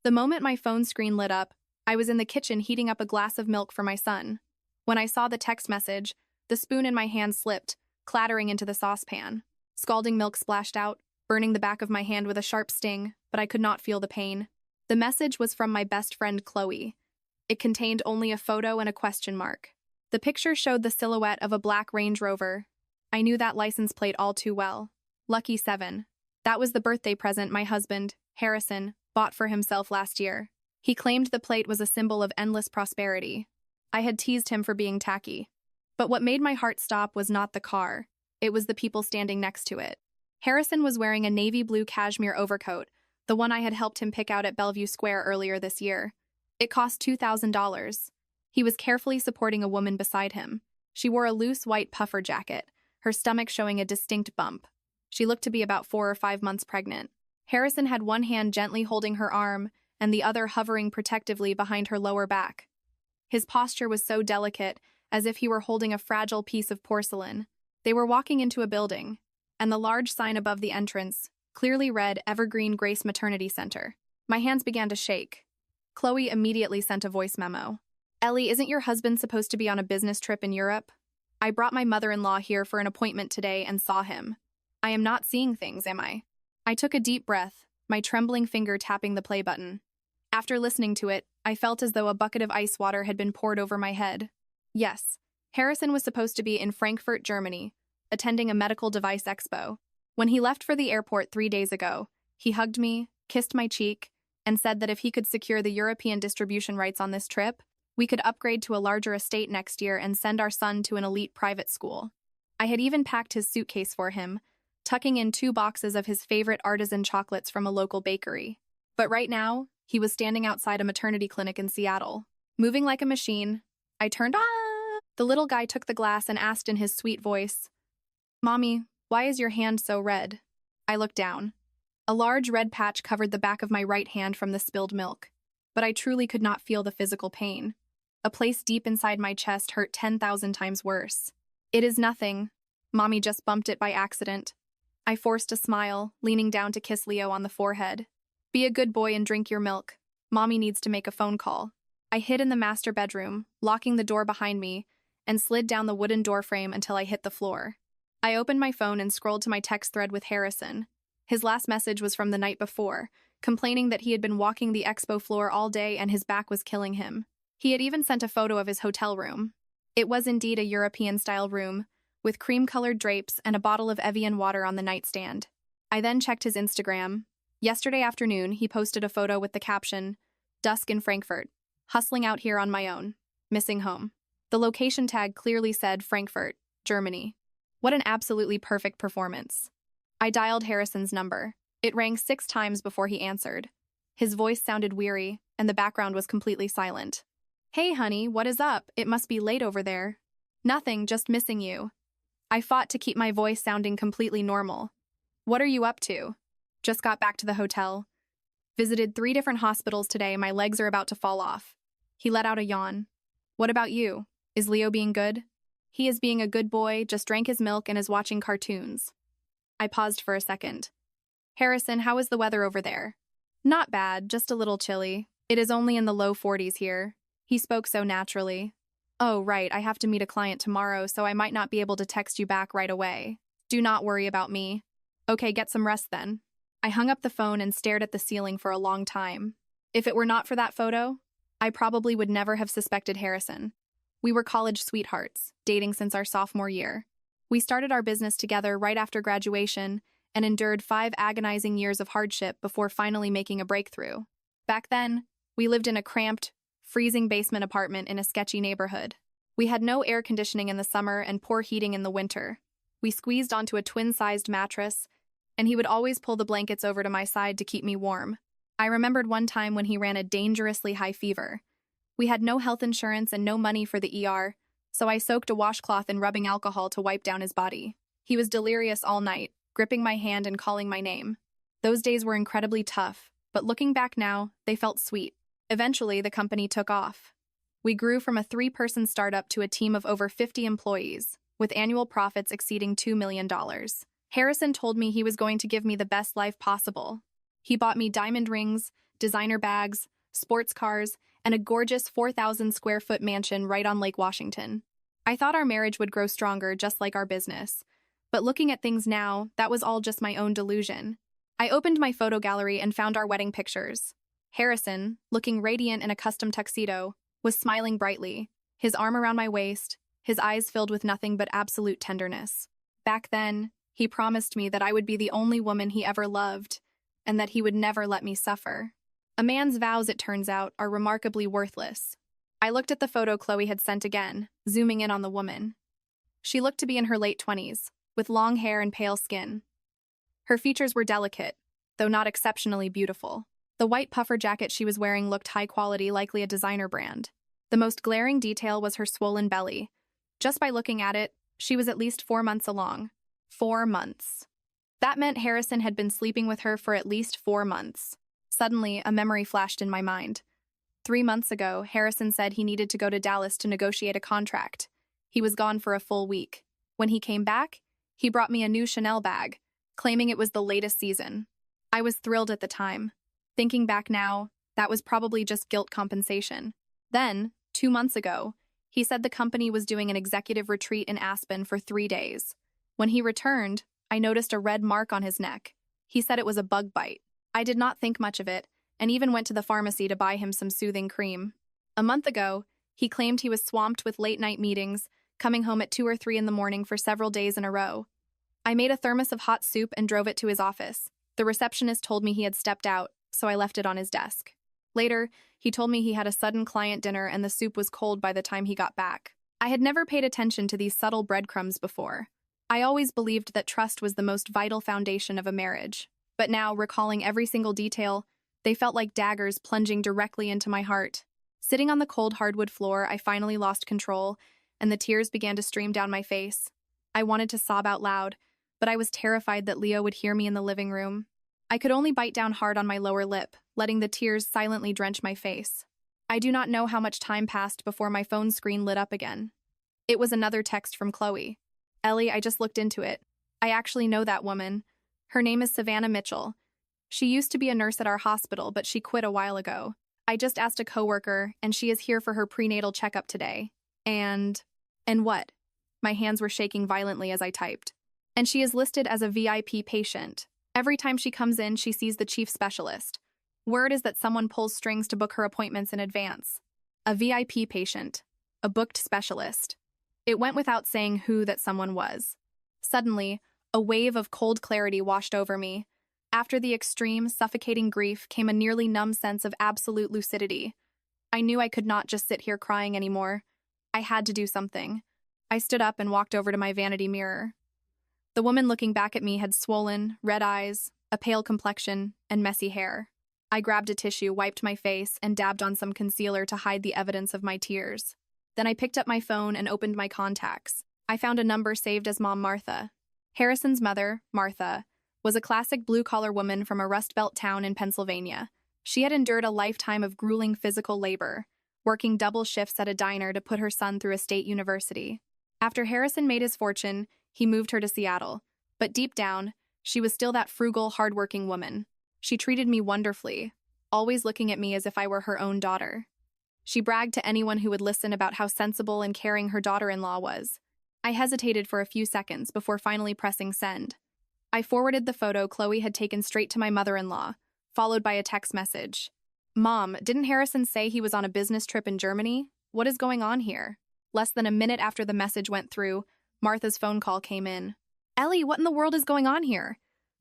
The moment my phone screen lit up, I was in the kitchen heating up a glass of milk for my son. When I saw the text message, the spoon in my hand slipped, clattering into the saucepan. Scalding milk splashed out, burning the back of my hand with a sharp sting, but I could not feel the pain. The message was from my best friend Chloe. It contained only a photo and a question mark. The picture showed the silhouette of a black Range Rover. I knew that license plate all too well. Lucky 7. That was the birthday present my husband, Harrison, bought for himself last year. He claimed the plate was a symbol of endless prosperity. I had teased him for being tacky. But what made my heart stop was not the car. It was the people standing next to it. Harrison was wearing a navy blue cashmere overcoat, the one I had helped him pick out at Bellevue Square earlier this year. It cost $2,000. He was carefully supporting a woman beside him. She wore a loose white puffer jacket, her stomach showing a distinct bump. She looked to be about 4 or 5 months pregnant. Harrison had one hand gently holding her arm and the other hovering protectively behind her lower back. His posture was so delicate, as if he were holding a fragile piece of porcelain. They were walking into a building, and the large sign above the entrance clearly read Evergreen Grace Maternity Center. My hands began to shake. Chloe immediately sent a voice memo. "Ellie, isn't your husband supposed to be on a business trip in Europe? I brought my mother-in-law here for an appointment today and saw him. I am not seeing things, am I?" I took a deep breath, my trembling finger tapping the play button. After listening to it, I felt as though a bucket of ice water had been poured over my head. Yes, Harrison was supposed to be in Frankfurt, Germany, attending a medical device expo. When he left for the airport 3 days ago, he hugged me, kissed my cheek, and said that if he could secure the European distribution rights on this trip, we could upgrade to a larger estate next year and send our son to an elite private school. I had even packed his suitcase for him, tucking in 2 boxes of his favorite artisan chocolates from a local bakery. But right now, he was standing outside a maternity clinic in Seattle. Moving like a machine, I turned on. The little guy took the glass and asked in his sweet voice, "Mommy, why is your hand so red?" I looked down. A large red patch covered the back of my right hand from the spilled milk, but I truly could not feel the physical pain. A place deep inside my chest hurt 10,000 times worse. "It is nothing. Mommy just bumped it by accident." I forced a smile, leaning down to kiss Leo on the forehead. "Be a good boy and drink your milk. Mommy needs to make a phone call." I hid in the master bedroom, locking the door behind me, and slid down the wooden doorframe until I hit the floor. I opened my phone and scrolled to my text thread with Harrison. His last message was from the night before, complaining that he had been walking the expo floor all day and his back was killing him. He had even sent a photo of his hotel room. It was indeed a European-style room, with cream-colored drapes and a bottle of Evian water on the nightstand. I then checked his Instagram. Yesterday afternoon, he posted a photo with the caption, "Dusk in Frankfurt. Hustling out here on my own. Missing home." The location tag clearly said Frankfurt, Germany. What an absolutely perfect performance. I dialed Harrison's number. It rang 6 times before he answered. His voice sounded weary, and the background was completely silent. "Hey, honey, what is up? It must be late over there." "Nothing, just missing you." I fought to keep my voice sounding completely normal. "What are you up to?" "Just got back to the hotel. Visited 3 different hospitals today, my legs are about to fall off." He let out a yawn. "What about you? Is Leo being good?" "He is being a good boy, just drank his milk and is watching cartoons." I paused for a second. "Harrison, how is the weather over there?" "Not bad, just a little chilly. It is only in the low 40s here." He spoke so naturally. "Oh, right, I have to meet a client tomorrow, so I might not be able to text you back right away. Do not worry about me." "Okay, get some rest then." I hung up the phone and stared at the ceiling for a long time. If it were not for that photo, I probably would never have suspected Harrison. We were college sweethearts, dating since our sophomore year. We started our business together right after graduation and endured 5 agonizing years of hardship before finally making a breakthrough. Back then, we lived in a cramped, freezing basement apartment in a sketchy neighborhood. We had no air conditioning in the summer and poor heating in the winter. We squeezed onto a twin-sized mattress, and he would always pull the blankets over to my side to keep me warm. I remembered one time when he ran a dangerously high fever. We had no health insurance and no money for the ER, so I soaked a washcloth in rubbing alcohol to wipe down his body. He was delirious all night, gripping my hand and calling my name. Those days were incredibly tough, but looking back now, they felt sweet. Eventually, the company took off. We grew from a 3-person startup to a team of over 50 employees, with annual profits exceeding $2 million. Harrison told me he was going to give me the best life possible. He bought me diamond rings, designer bags, sports cars, and a gorgeous 4,000 square foot mansion right on Lake Washington. I thought our marriage would grow stronger just like our business. But looking at things now, that was all just my own delusion. I opened my photo gallery and found our wedding pictures. Harrison, looking radiant in a custom tuxedo, was smiling brightly, his arm around my waist, his eyes filled with nothing but absolute tenderness. Back then, he promised me that I would be the only woman he ever loved, and that he would never let me suffer. A man's vows, it turns out, are remarkably worthless. I looked at the photo Chloe had sent again, zooming in on the woman. She looked to be in her late 20s, with long hair and pale skin. Her features were delicate, though not exceptionally beautiful. The white puffer jacket she was wearing looked high quality, likely a designer brand. The most glaring detail was her swollen belly. Just by looking at it, she was at least 4 months along. 4 months. That meant Harrison had been sleeping with her for at least 4 months. Suddenly, a memory flashed in my mind. 3 months ago, Harrison said he needed to go to Dallas to negotiate a contract. He was gone for a full week. When he came back, he brought me a new Chanel bag, claiming it was the latest season. I was thrilled at the time. Thinking back now, that was probably just guilt compensation. Then, 2 months ago, he said the company was doing an executive retreat in Aspen for 3 days. When he returned, I noticed a red mark on his neck. He said it was a bug bite. I did not think much of it, and even went to the pharmacy to buy him some soothing cream. A month ago, he claimed he was swamped with late-night meetings, coming home at 2 or 3 in the morning for several days in a row. I made a thermos of hot soup and drove it to his office. The receptionist told me he had stepped out, so I left it on his desk. Later, he told me he had a sudden client dinner and the soup was cold by the time he got back. I had never paid attention to these subtle breadcrumbs before. I always believed that trust was the most vital foundation of a marriage. But now, recalling every single detail, they felt like daggers plunging directly into my heart. Sitting on the cold hardwood floor, I finally lost control, and the tears began to stream down my face. I wanted to sob out loud, but I was terrified that Leo would hear me in the living room. I could only bite down hard on my lower lip, letting the tears silently drench my face. I do not know how much time passed before my phone screen lit up again. It was another text from Chloe. Ellie, I just looked into it. I actually know that woman. Her name is Savannah Mitchell. She used to be a nurse at our hospital, but she quit a while ago. I just asked a coworker, and she is here for her prenatal checkup today. And what? My hands were shaking violently as I typed. And she is listed as a VIP patient. Every time she comes in, she sees the chief specialist. Word is that someone pulls strings to book her appointments in advance. A VIP patient. A booked specialist. It went without saying who that someone was. Suddenly, a wave of cold clarity washed over me. After the extreme, suffocating grief came a nearly numb sense of absolute lucidity. I knew I could not just sit here crying anymore. I had to do something. I stood up and walked over to my vanity mirror. The woman looking back at me had swollen, red eyes, a pale complexion, and messy hair. I grabbed a tissue, wiped my face, and dabbed on some concealer to hide the evidence of my tears. Then I picked up my phone and opened my contacts. I found a number saved as Mom Martha. Harrison's mother, Martha, was a classic blue-collar woman from a Rust Belt town in Pennsylvania. She had endured a lifetime of grueling physical labor, working double shifts at a diner to put her son through a state university. After Harrison made his fortune, he moved her to Seattle. But deep down, she was still that frugal, hardworking woman. She treated me wonderfully, always looking at me as if I were her own daughter. She bragged to anyone who would listen about how sensible and caring her daughter-in-law was. I hesitated for a few seconds before finally pressing send. I forwarded the photo Chloe had taken straight to my mother-in-law, followed by a text message. Mom, didn't Harrison say he was on a business trip in Germany? What is going on here? Less than a minute after the message went through, Martha's phone call came in. Ellie, what in the world is going on here?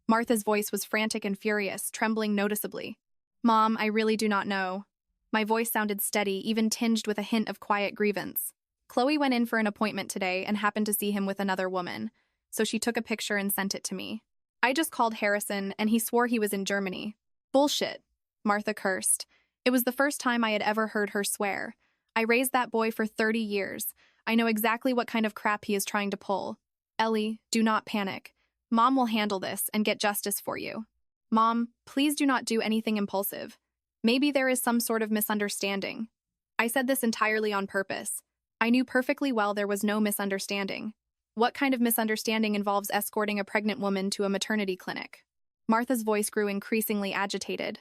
Martha's voice was frantic and furious, trembling noticeably. Mom, I really do not know. My voice sounded steady, even tinged with a hint of quiet grievance. Chloe went in for an appointment today and happened to see him with another woman, so she took a picture and sent it to me. I just called Harrison, and he swore he was in Germany. Bullshit, Martha cursed. It was the first time I had ever heard her swear. I raised that boy for 30 years. I know exactly what kind of crap he is trying to pull. Ellie, do not panic. Mom will handle this and get justice for you. Mom, please do not do anything impulsive. Maybe there is some sort of misunderstanding. I said this entirely on purpose. I knew perfectly well there was no misunderstanding. What kind of misunderstanding involves escorting a pregnant woman to a maternity clinic? Martha's voice grew increasingly agitated.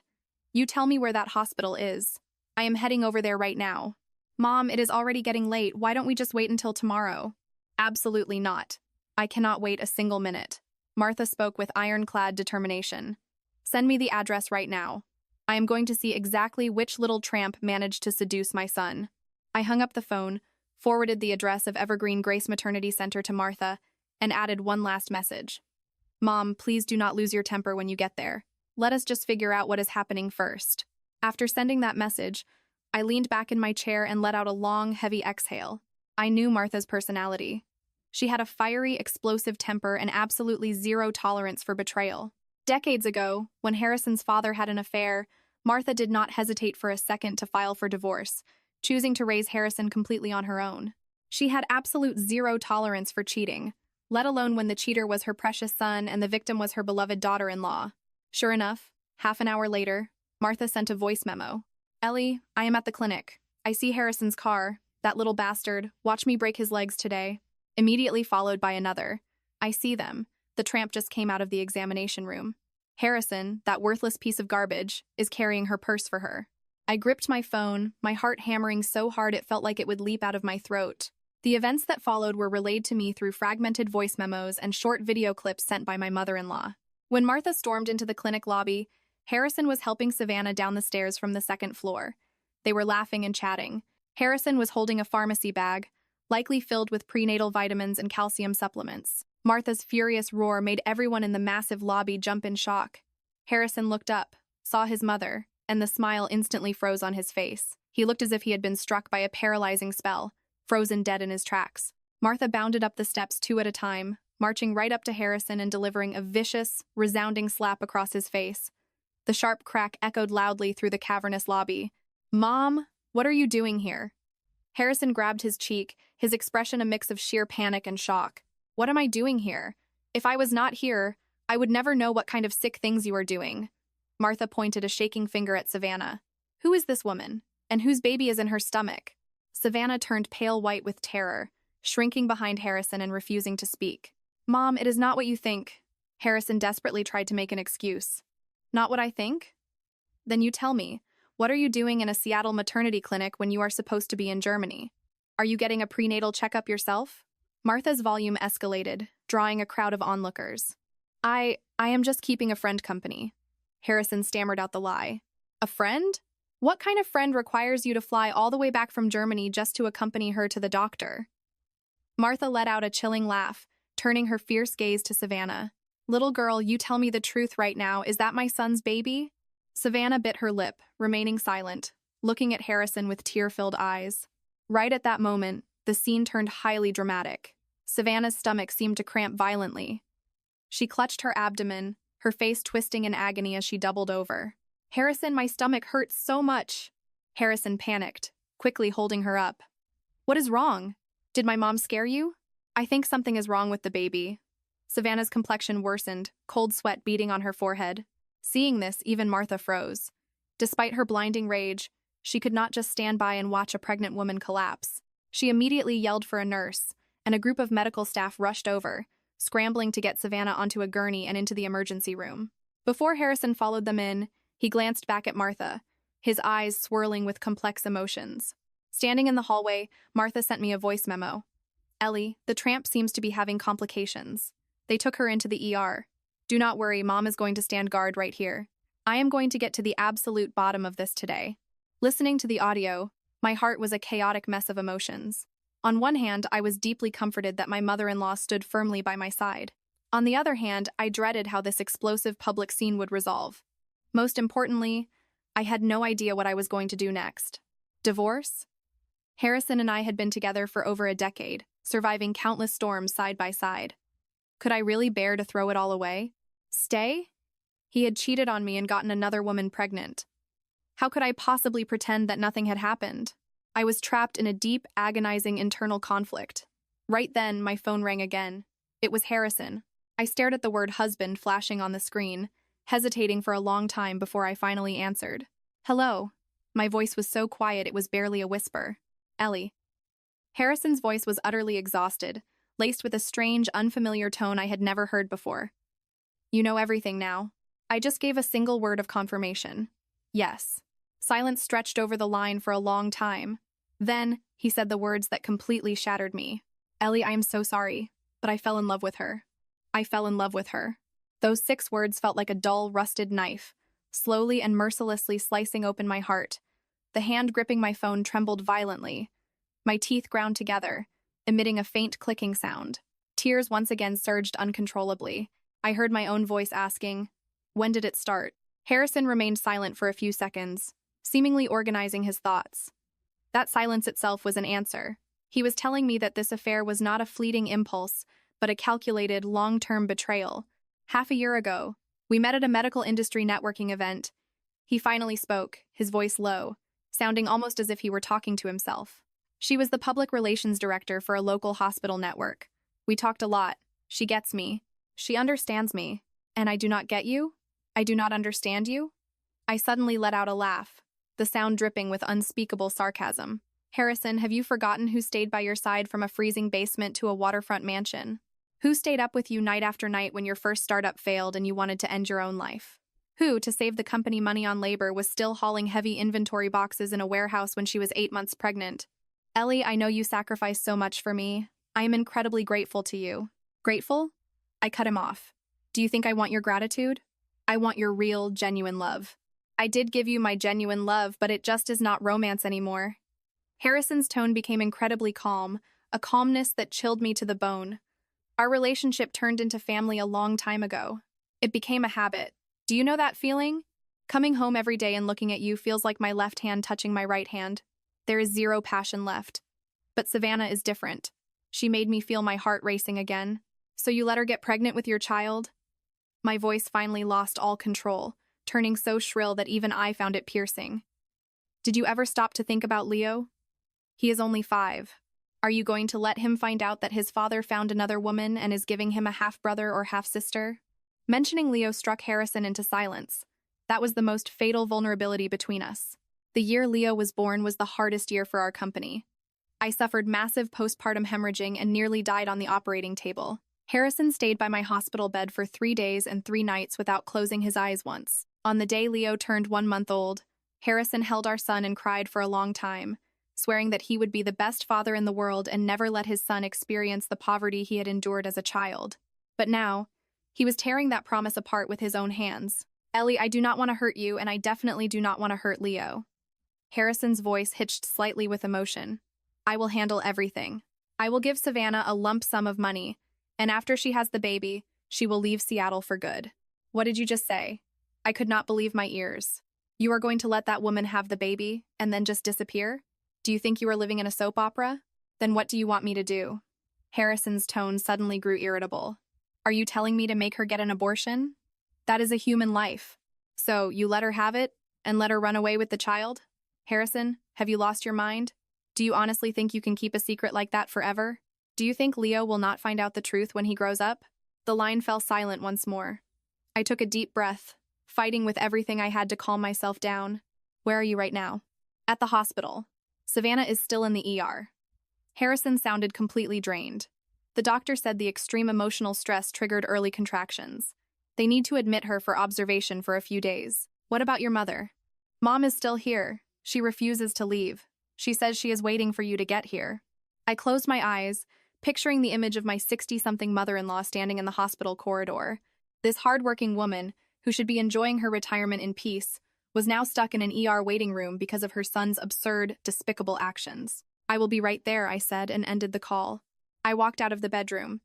You tell me where that hospital is. I am heading over there right now. Mom, it is already getting late. Why don't we just wait until tomorrow? Absolutely not. I cannot wait a single minute. Martha spoke with ironclad determination. Send me the address right now. I am going to see exactly which little tramp managed to seduce my son. I hung up the phone, forwarded the address of Evergreen Grace Maternity Center to Martha, and added one last message. Mom, please do not lose your temper when you get there. Let us just figure out what is happening first. After sending that message, I leaned back in my chair and let out a long, heavy exhale. I knew Martha's personality. She had a fiery, explosive temper and absolutely zero tolerance for betrayal. Decades ago, when Harrison's father had an affair, Martha did not hesitate for a second to file for divorce, choosing to raise Harrison completely on her own. She had absolute zero tolerance for cheating, let alone when the cheater was her precious son and the victim was her beloved daughter-in-law. Sure enough, half an hour later, Martha sent a voice memo. Ellie, I am at the clinic. I see Harrison's car. That little bastard. Watch me break his legs today. Immediately followed by another. I see them. The tramp just came out of the examination room. Harrison, that worthless piece of garbage, is carrying her purse for her. I gripped my phone, my heart hammering so hard it felt like it would leap out of my throat. The events that followed were relayed to me through fragmented voice memos and short video clips sent by my mother-in-law. When Martha stormed into the clinic lobby, Harrison was helping Savannah down the stairs from the second floor. They were laughing and chatting. Harrison was holding a pharmacy bag, likely filled with prenatal vitamins and calcium supplements. Martha's furious roar made everyone in the massive lobby jump in shock. Harrison looked up, saw his mother, and the smile instantly froze on his face. He looked as if he had been struck by a paralyzing spell, frozen dead in his tracks. Martha bounded up the steps two at a time, marching right up to Harrison and delivering a vicious, resounding slap across his face. The sharp crack echoed loudly through the cavernous lobby. Mom, what are you doing here? Harrison grabbed his cheek, his expression a mix of sheer panic and shock. What am I doing here? If I was not here, I would never know what kind of sick things you are doing. Martha pointed a shaking finger at Savannah. Who is this woman? And whose baby is in her stomach? Savannah turned pale white with terror, shrinking behind Harrison and refusing to speak. Mom, it is not what you think. Harrison desperately tried to make an excuse. Not what I think? Then you tell me. What are you doing in a Seattle maternity clinic when you are supposed to be in Germany? Are you getting a prenatal checkup yourself? Martha's volume escalated, drawing a crowd of onlookers. I am just keeping a friend company. Harrison stammered out the lie. A friend? What kind of friend requires you to fly all the way back from Germany just to accompany her to the doctor? Martha let out a chilling laugh, turning her fierce gaze to Savannah. Little girl, you tell me the truth right now. Is that my son's baby? Savannah bit her lip, remaining silent, looking at Harrison with tear-filled eyes. Right at that moment, the scene turned highly dramatic. Savannah's stomach seemed to cramp violently. She clutched her abdomen, her face twisting in agony as she doubled over. Harrison, my stomach hurts so much. Harrison panicked, quickly holding her up. What is wrong? Did my mom scare you? I think something is wrong with the baby. Savannah's complexion worsened, cold sweat beading on her forehead. Seeing this, even Martha froze. Despite her blinding rage, she could not just stand by and watch a pregnant woman collapse. She immediately yelled for a nurse, and a group of medical staff rushed over, scrambling to get Savannah onto a gurney and into the emergency room. Before Harrison followed them in, he glanced back at Martha, his eyes swirling with complex emotions. Standing in the hallway, Martha sent me a voice memo. Ellie, the tramp seems to be having complications. They took her into the ER. Do not worry, Mom is going to stand guard right here. I am going to get to the absolute bottom of this today. Listening to the audio, my heart was a chaotic mess of emotions. On one hand, I was deeply comforted that my mother-in-law stood firmly by my side. On the other hand, I dreaded how this explosive public scene would resolve. Most importantly, I had no idea what I was going to do next. Divorce? Harrison and I had been together for over a decade, surviving countless storms side by side. Could I really bear to throw it all away? Stay? He had cheated on me and gotten another woman pregnant. How could I possibly pretend that nothing had happened? I was trapped in a deep, agonizing internal conflict. Right then, my phone rang again. It was Harrison. I stared at the word husband flashing on the screen, hesitating for a long time before I finally answered. Hello. My voice was so quiet it was barely a whisper. Ellie. Harrison's voice was utterly exhausted, laced with a strange, unfamiliar tone I had never heard before. You know everything now. I just gave a single word of confirmation. Yes. Silence stretched over the line for a long time. Then, he said the words that completely shattered me. Ellie, I am so sorry, but I fell in love with her. I fell in love with her. Those 6 words felt like a dull, rusted knife, slowly and mercilessly slicing open my heart. The hand gripping my phone trembled violently. My teeth ground together, emitting a faint clicking sound. Tears once again surged uncontrollably. I heard my own voice asking, "When did it start?" Harrison remained silent for a few seconds, seemingly organizing his thoughts. That silence itself was an answer. He was telling me that this affair was not a fleeting impulse, but a calculated, long-term betrayal. Half a year ago, we met at a medical industry networking event. He finally spoke, his voice low, sounding almost as if he were talking to himself. She was the public relations director for a local hospital network. We talked a lot. She gets me. She understands me. And I do not get you? I do not understand you? I suddenly let out a laugh, the sound dripping with unspeakable sarcasm. Harrison, have you forgotten who stayed by your side from a freezing basement to a waterfront mansion? Who stayed up with you night after night when your first startup failed and you wanted to end your own life? Who, to save the company money on labor, was still hauling heavy inventory boxes in a warehouse when she was 8 months pregnant? Ellie, I know you sacrificed so much for me. I am incredibly grateful to you. Grateful? I cut him off. Do you think I want your gratitude? I want your real, genuine love. I did give you my genuine love, but it just is not romance anymore. Harrison's tone became incredibly calm, a calmness that chilled me to the bone. Our relationship turned into family a long time ago. It became a habit. Do you know that feeling? Coming home every day and looking at you feels like my left hand touching my right hand. There is zero passion left. But Savannah is different. She made me feel my heart racing again. So you let her get pregnant with your child? My voice finally lost all control, turning so shrill that even I found it piercing. Did you ever stop to think about Leo? He is only 5. Are you going to let him find out that his father found another woman and is giving him a half-brother or half-sister? Mentioning Leo struck Harrison into silence. That was the most fatal vulnerability between us. The year Leo was born was the hardest year for our company. I suffered massive postpartum hemorrhaging and nearly died on the operating table. Harrison stayed by my hospital bed for 3 days and 3 nights without closing his eyes once. On the day Leo turned 1 month old, Harrison held our son and cried for a long time, swearing that he would be the best father in the world and never let his son experience the poverty he had endured as a child. But now, he was tearing that promise apart with his own hands. Ellie, I do not want to hurt you, and I definitely do not want to hurt Leo. Harrison's voice hitched slightly with emotion. I will handle everything. I will give Savannah a lump sum of money, and after she has the baby, she will leave Seattle for good. What did you just say? I could not believe my ears. You are going to let that woman have the baby and then just disappear? Do you think you are living in a soap opera? Then what do you want me to do? Harrison's tone suddenly grew irritable. Are you telling me to make her get an abortion? That is a human life. So you let her have it and let her run away with the child? Harrison, have you lost your mind? Do you honestly think you can keep a secret like that forever? Do you think Leo will not find out the truth when he grows up? The line fell silent once more. I took a deep breath, fighting with everything I had to calm myself down. Where are you right now? At the hospital. Savannah is still in the ER. Harrison sounded completely drained. The doctor said the extreme emotional stress triggered early contractions. They need to admit her for observation for a few days. What about your mother? Mom is still here. She refuses to leave. She says she is waiting for you to get here. I closed my eyes, picturing the image of my 60-something mother-in-law standing in the hospital corridor. This hardworking woman, who should be enjoying her retirement in peace, was now stuck in an ER waiting room because of her son's absurd, despicable actions. I will be right there, I said, and ended the call. I walked out of the bedroom.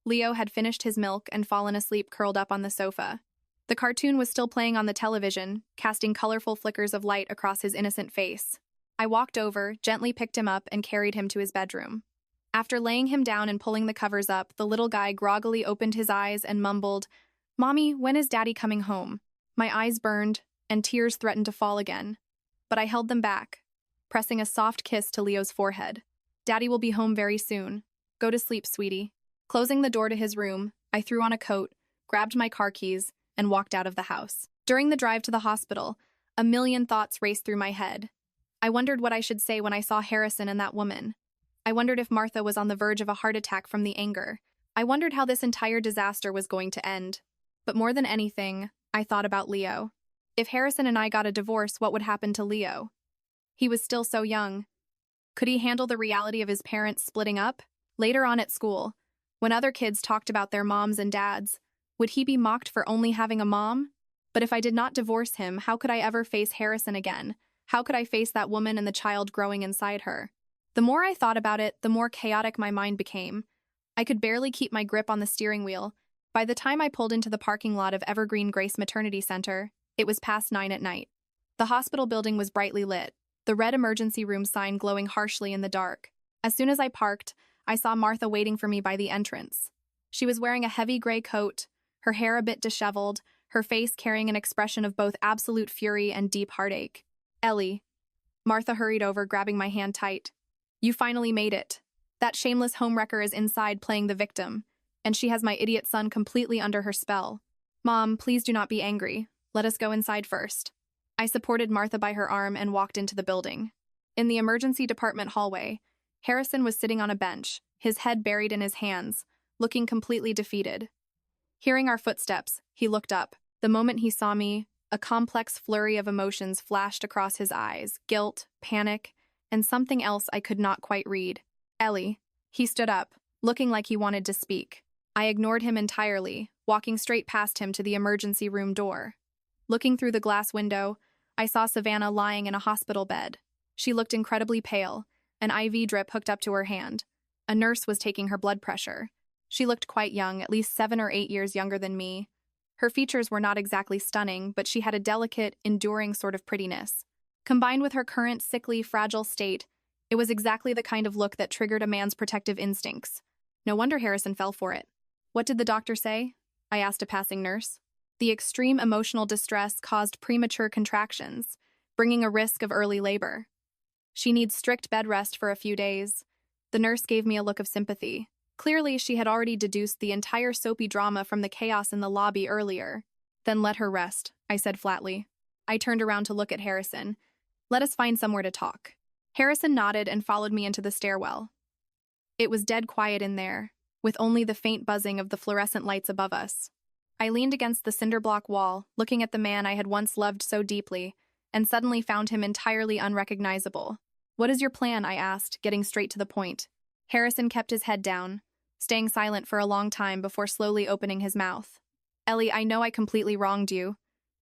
Leo had finished his milk and fallen asleep curled up on the sofa. The cartoon was still playing on the television, casting colorful flickers of light across his innocent face. I walked over, gently picked him up, and carried him to his bedroom. After laying him down and pulling the covers up, the little guy groggily opened his eyes and mumbled, "Mommy, when is Daddy coming home?" My eyes burned, and tears threatened to fall again. But I held them back, pressing a soft kiss to Leo's forehead. "Daddy will be home very soon. Go to sleep, sweetie." Closing the door to his room, I threw on a coat, grabbed my car keys, and walked out of the house. During the drive to the hospital, a million thoughts raced through my head. I wondered what I should say when I saw Harrison and that woman. I wondered if Martha was on the verge of a heart attack from the anger. I wondered how this entire disaster was going to end. But more than anything, I thought about Leo. If Harrison and I got a divorce, what would happen to Leo? He was still so young. Could he handle the reality of his parents splitting up? Later on at school, when other kids talked about their moms and dads, would he be mocked for only having a mom? But if I did not divorce him, how could I ever face Harrison again? How could I face that woman and the child growing inside her? The more I thought about it, the more chaotic my mind became. I could barely keep my grip on the steering wheel. By the time I pulled into the parking lot of Evergreen Grace Maternity Center, it was past 9 at night. The hospital building was brightly lit, the red emergency room sign glowing harshly in the dark. As soon as I parked, I saw Martha waiting for me by the entrance. She was wearing a heavy gray coat, her hair a bit disheveled, her face carrying an expression of both absolute fury and deep heartache. "Ellie." Martha hurried over, grabbing my hand tight. "You finally made it. That shameless homewrecker is inside playing the victim, and she has my idiot son completely under her spell. Mom, please do not be angry. Let us go inside first." I supported Martha by her arm and walked into the building. In the emergency department hallway, Harrison was sitting on a bench, his head buried in his hands, looking completely defeated. Hearing our footsteps, he looked up. The moment he saw me, a complex flurry of emotions flashed across his eyes: guilt, panic, and something else I could not quite read. "Ellie." He stood up, looking like he wanted to speak. I ignored him entirely, walking straight past him to the emergency room door. Looking through the glass window, I saw Savannah lying in a hospital bed. She looked incredibly pale, an IV drip hooked up to her hand. A nurse was taking her blood pressure. She looked quite young, at least 7 or 8 years younger than me. Her features were not exactly stunning, but she had a delicate, enduring sort of prettiness. Combined with her current sickly, fragile state, it was exactly the kind of look that triggered a man's protective instincts. No wonder Harrison fell for it. "What did the doctor say?" I asked a passing nurse. "The extreme emotional distress caused premature contractions, bringing a risk of early labor. She needs strict bed rest for a few days." The nurse gave me a look of sympathy. Clearly, she had already deduced the entire soapy drama from the chaos in the lobby earlier. "Then let her rest," I said flatly. I turned around to look at Harrison. "Let us find somewhere to talk." Harrison nodded and followed me into the stairwell. It was dead quiet in there, with only the faint buzzing of the fluorescent lights above us. I leaned against the cinder block wall, looking at the man I had once loved so deeply, and suddenly found him entirely unrecognizable. "What is your plan?" I asked, getting straight to the point. Harrison kept his head down, staying silent for a long time before slowly opening his mouth. "Ellie, I know I completely wronged you,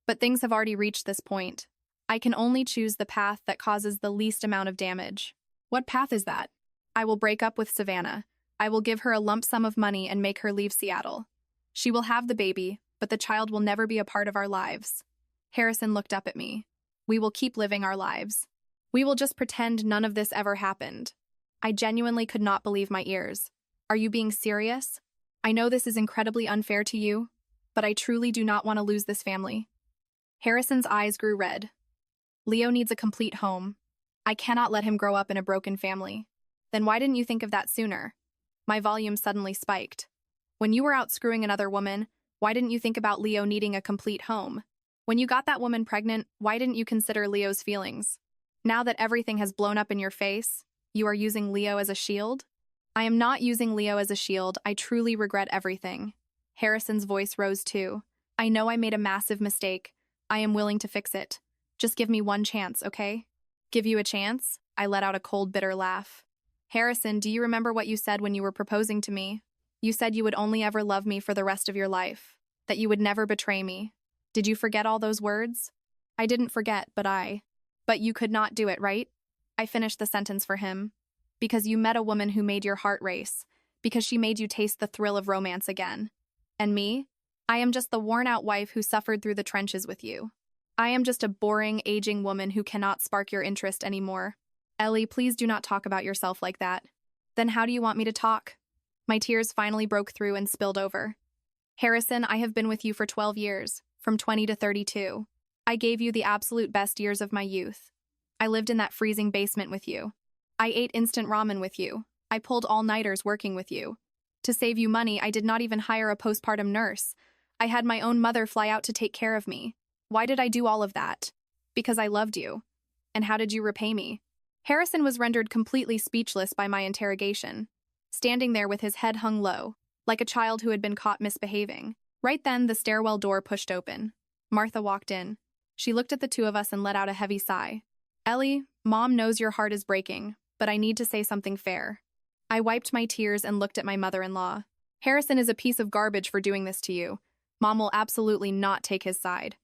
but things have already reached this point. I can only choose the path that causes the least amount of damage." "What path is that?" "I will break up with Savannah. I will give her a lump sum of money and make her leave Seattle. She will have the baby, but the child will never be a part of our lives." Harrison looked up at me. "We will keep living our lives. We will just pretend none of this ever happened." I genuinely could not believe my ears. "Are you being serious? I know this is incredibly unfair to you, but I truly do not want to lose this family." Harrison's eyes grew red. "Leo needs a complete home. I cannot let him grow up in a broken family." "Then why didn't you think of that sooner?" My volume suddenly spiked. "When you were out screwing another woman, why didn't you think about Leo needing a complete home? When you got that woman pregnant, why didn't you consider Leo's feelings? Now that everything has blown up in your face, you are using Leo as a shield?" "I am not using Leo as a shield. I truly regret everything." Harrison's voice rose too. "I know I made a massive mistake. I am willing to fix it. Just give me one chance, okay?" "Give you a chance?" I let out a cold, bitter laugh. "Harrison, do you remember what you said when you were proposing to me? You said you would only ever love me for the rest of your life, that you would never betray me. Did you forget all those words?" "I didn't forget, but you could not do it, right?" I finished the sentence for him. "Because you met a woman who made your heart race, because she made you taste the thrill of romance again. And me? I am just the worn-out wife who suffered through the trenches with you. I am just a boring, aging woman who cannot spark your interest anymore." "Ellie, please do not talk about yourself like that." "Then how do you want me to talk?" My tears finally broke through and spilled over. "Harrison, I have been with you for 12 years, from 20 to 32. I gave you the absolute best years of my youth. I lived in that freezing basement with you. I ate instant ramen with you. I pulled all-nighters working with you. To save you money, I did not even hire a postpartum nurse. I had my own mother fly out to take care of me. Why did I do all of that? Because I loved you. And how did you repay me?" Harrison was rendered completely speechless by my interrogation, standing there with his head hung low, like a child who had been caught misbehaving. Right then, the stairwell door pushed open. Martha walked in. She looked at the two of us and let out a heavy sigh. Ellie, Mom knows your heart is breaking, but I need to say something fair. I wiped my tears and looked at my mother-in-law. Harrison is a piece of garbage for doing this to you. Mom will absolutely not take his side.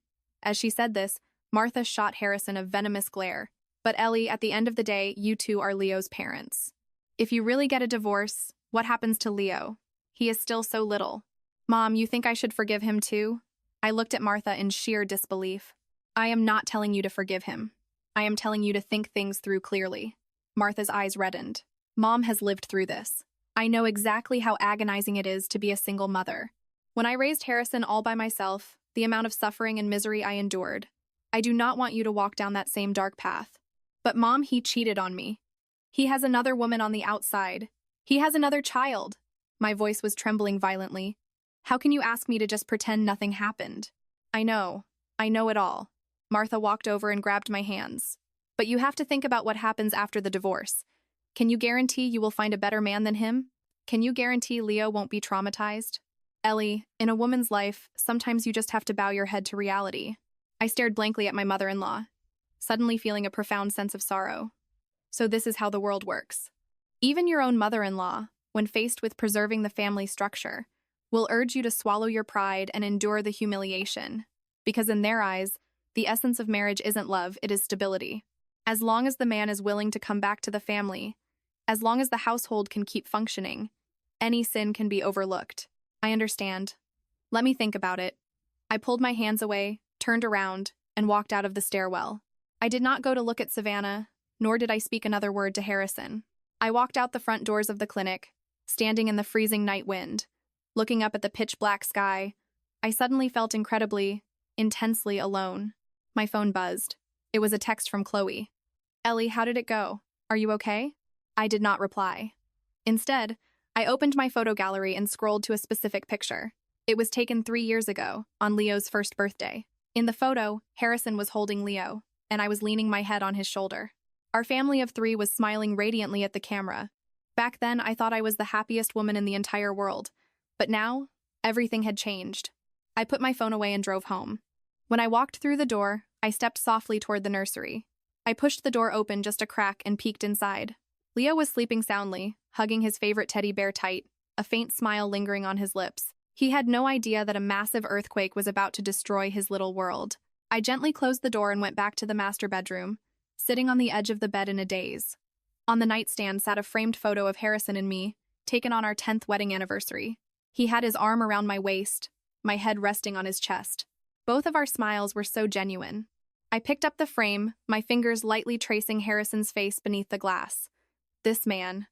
As she said this, Martha shot Harrison a venomous glare. But Ellie, at the end of the day, you two are Leo's parents. If you really get a divorce, what happens to Leo? He is still so little. Mom, you think I should forgive him too? I looked at Martha in sheer disbelief. I am not telling you to forgive him. I am telling you to think things through clearly. Martha's eyes reddened. Mom has lived through this. I know exactly how agonizing it is to be a single mother. When I raised Harrison all by myself, the amount of suffering and misery I endured, I do not want you to walk down that same dark path. But Mom, he cheated on me. He has another woman on the outside. He has another child. My voice was trembling violently. How can you ask me to just pretend nothing happened? I know it all. Martha walked over and grabbed my hands. But you have to think about what happens after the divorce. Can you guarantee you will find a better man than him? Can you guarantee Leo won't be traumatized? Ellie, in a woman's life, sometimes you just have to bow your head to reality. I stared blankly at my mother-in-law, suddenly feeling a profound sense of sorrow. So this is how the world works. Even your own mother-in-law, when faced with preserving the family structure, will urge you to swallow your pride and endure the humiliation. Because in their eyes, the essence of marriage isn't love, it is stability. As long as the man is willing to come back to the family, as long as the household can keep functioning, any sin can be overlooked. I understand. Let me think about it. I pulled my hands away, turned around, and walked out of the stairwell. I did not go to look at Savannah, nor did I speak another word to Harrison. I walked out the front doors of the clinic, standing in the freezing night wind. Looking up at the pitch-black sky, I suddenly felt incredibly, intensely alone. My phone buzzed. It was a text from Chloe. Ellie, how did it go? Are you okay? I did not reply. Instead, I opened my photo gallery and scrolled to a specific picture. It was taken 3 years ago, on Leo's first birthday. In the photo, Harrison was holding Leo, and I was leaning my head on his shoulder. Our family of 3 was smiling radiantly at the camera. Back then, I thought I was the happiest woman in the entire world. But now, everything had changed. I put my phone away and drove home. When I walked through the door, I stepped softly toward the nursery. I pushed the door open just a crack and peeked inside. Leo was sleeping soundly, hugging his favorite teddy bear tight, a faint smile lingering on his lips. He had no idea that a massive earthquake was about to destroy his little world. I gently closed the door and went back to the master bedroom, sitting on the edge of the bed in a daze. On the nightstand sat a framed photo of Harrison and me, taken on our 10th wedding anniversary. He had his arm around my waist, my head resting on his chest. Both of our smiles were so genuine. I picked up the frame, my fingers lightly tracing Harrison's face beneath the glass. This man.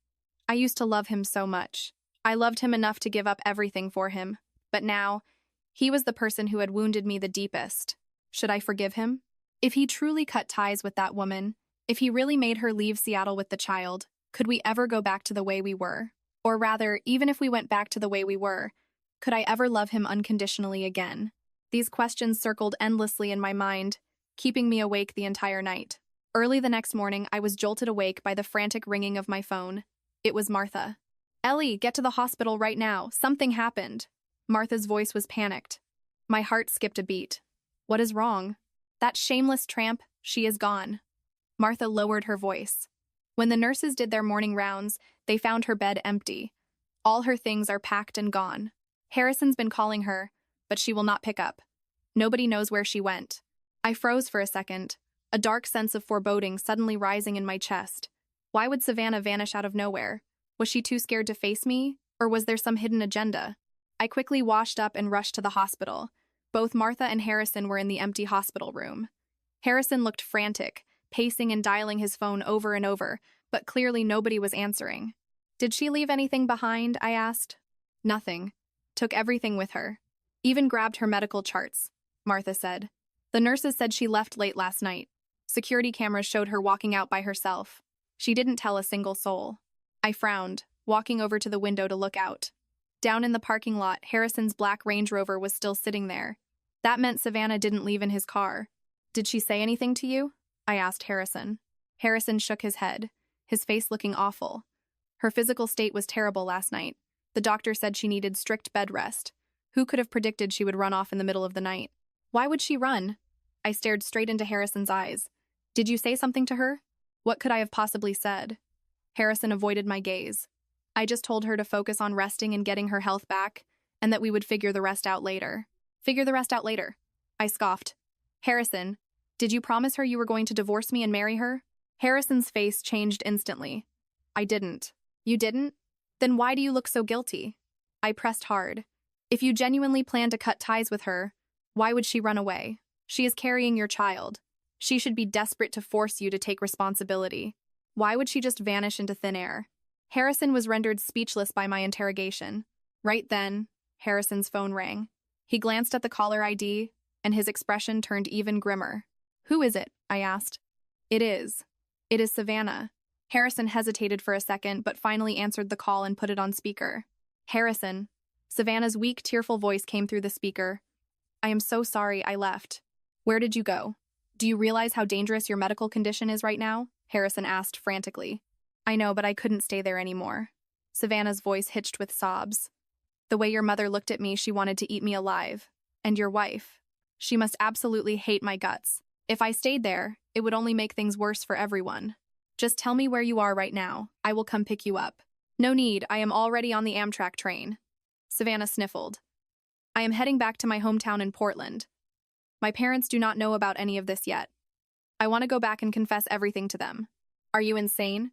I used to love him so much. I loved him enough to give up everything for him. But now, he was the person who had wounded me the deepest. Should I forgive him? If he truly cut ties with that woman, if he really made her leave Seattle with the child, could we ever go back to the way we were? Or rather, even if we went back to the way we were, could I ever love him unconditionally again? These questions circled endlessly in my mind, keeping me awake the entire night. Early the next morning, I was jolted awake by the frantic ringing of my phone. It was Martha. Ellie, get to the hospital right now. Something happened. Martha's voice was panicked. My heart skipped a beat. What is wrong? That shameless tramp, she is gone. Martha lowered her voice. When the nurses did their morning rounds, they found her bed empty. All her things are packed and gone. Harrison's been calling her, but she will not pick up. Nobody knows where she went. I froze for a second, a dark sense of foreboding suddenly rising in my chest. Why would Savannah vanish out of nowhere? Was she too scared to face me, or was there some hidden agenda? I quickly washed up and rushed to the hospital. Both Martha and Harrison were in the empty hospital room. Harrison looked frantic, pacing and dialing his phone over and over, but clearly nobody was answering. Did she leave anything behind? I asked. Nothing. Took everything with her. Even grabbed her medical charts, Martha said. The nurses said she left late last night. Security cameras showed her walking out by herself. She didn't tell a single soul. I frowned, walking over to the window to look out. Down in the parking lot, Harrison's black Range Rover was still sitting there. That meant Savannah didn't leave in his car. Did she say anything to you? I asked Harrison. Harrison shook his head, his face looking awful. Her physical state was terrible last night. The doctor said she needed strict bed rest. Who could have predicted she would run off in the middle of the night? Why would she run? I stared straight into Harrison's eyes. Did you say something to her? What could I have possibly said? Harrison avoided my gaze. I just told her to focus on resting and getting her health back, and that we would figure the rest out later. Figure the rest out later. I scoffed. Harrison, did you promise her you were going to divorce me and marry her? Harrison's face changed instantly. I didn't. You didn't? Then why do you look so guilty? I pressed hard. If you genuinely plan to cut ties with her, why would she run away? She is carrying your child. She should be desperate to force you to take responsibility. Why would she just vanish into thin air? Harrison was rendered speechless by my interrogation. Right then, Harrison's phone rang. He glanced at the caller ID, and his expression turned even grimmer. Who is it? I asked. It is Savannah. Harrison hesitated for a second, but finally answered the call and put it on speaker. Harrison. Savannah's weak, tearful voice came through the speaker. I am so sorry I left. Where did you go? Do you realize how dangerous your medical condition is right now? Harrison asked frantically. I know, but I couldn't stay there anymore. Savannah's voice hitched with sobs. The way your mother looked at me, she wanted to eat me alive. And your wife. She must absolutely hate my guts. If I stayed there, it would only make things worse for everyone. Just tell me where you are right now. I will come pick you up. No need, I am already on the Amtrak train. Savannah sniffled. I am heading back to my hometown in Portland. My parents do not know about any of this yet. I want to go back and confess everything to them. Are you insane?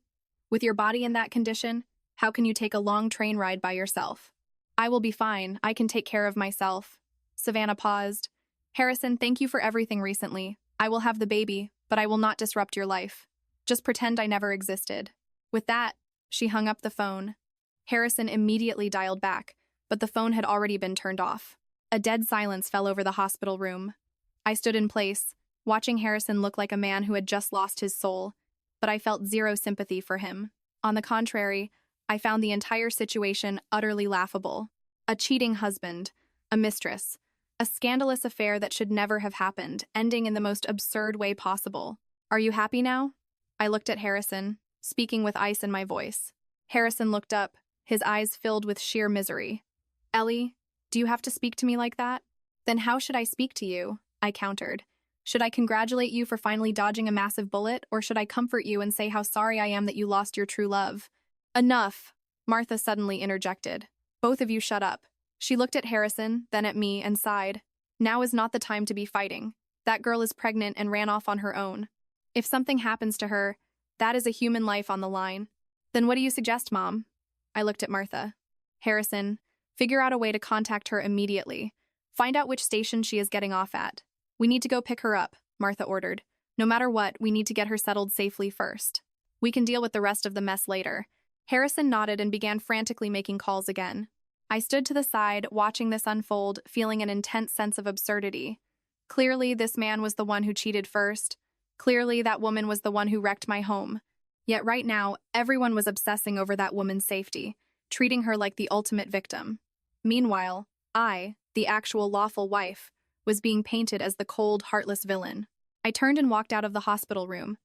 With your body in that condition, how can you take a long train ride by yourself? I will be fine. I can take care of myself. Savannah paused. Harrison, thank you for everything recently. I will have the baby, but I will not disrupt your life. Just pretend I never existed. With that, she hung up the phone. Harrison immediately dialed back, but the phone had already been turned off. A dead silence fell over the hospital room. I stood in place, watching Harrison look like a man who had just lost his soul, but I felt zero sympathy for him. On the contrary, I found the entire situation utterly laughable. A cheating husband, a mistress, a scandalous affair that should never have happened, ending in the most absurd way possible. Are you happy now? I looked at Harrison, speaking with ice in my voice. Harrison looked up, his eyes filled with sheer misery. Ellie, do you have to speak to me like that? Then how should I speak to you? I countered. Should I congratulate you for finally dodging a massive bullet, or should I comfort you and say how sorry I am that you lost your true love? Enough, Martha suddenly interjected. Both of you shut up. She looked at Harrison, then at me, and sighed. Now is not the time to be fighting. That girl is pregnant and ran off on her own. If something happens to her, that is a human life on the line. Then what do you suggest, Mom? I looked at Martha. Harrison, figure out a way to contact her immediately. Find out which station she is getting off at. We need to go pick her up, Martha ordered. No matter what, we need to get her settled safely first. We can deal with the rest of the mess later. Harrison nodded and began frantically making calls again. I stood to the side, watching this unfold, feeling an intense sense of absurdity. Clearly, this man was the one who cheated first. Clearly, that woman was the one who wrecked my home. Yet right now, everyone was obsessing over that woman's safety, treating her like the ultimate victim. Meanwhile, I, the actual lawful wife, was being painted as the cold, heartless villain. I turned and walked out of the hospital room.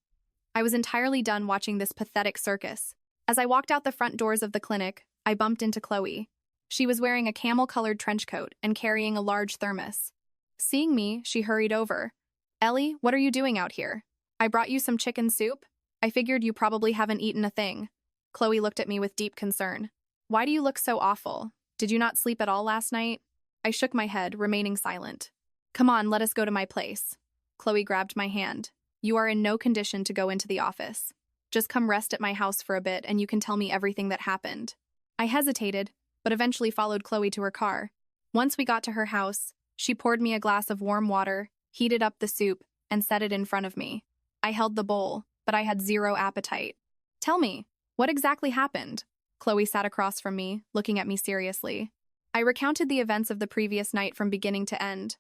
I was entirely done watching this pathetic circus. As I walked out the front doors of the clinic, I bumped into Chloe. She was wearing a camel-colored trench coat and carrying a large thermos. Seeing me, she hurried over. Ellie, what are you doing out here? I brought you some chicken soup. I figured you probably haven't eaten a thing. Chloe looked at me with deep concern. Why do you look so awful? Did you not sleep at all last night? I shook my head, remaining silent. Come on, let us go to my place. Chloe grabbed my hand. You are in no condition to go into the office. Just come rest at my house for a bit and you can tell me everything that happened. I hesitated, but eventually followed Chloe to her car. Once we got to her house, she poured me a glass of warm water, heated up the soup, and set it in front of me. I held the bowl, but I had zero appetite. Tell me, what exactly happened? Chloe sat across from me, looking at me seriously. I recounted the events of the previous night from beginning to end.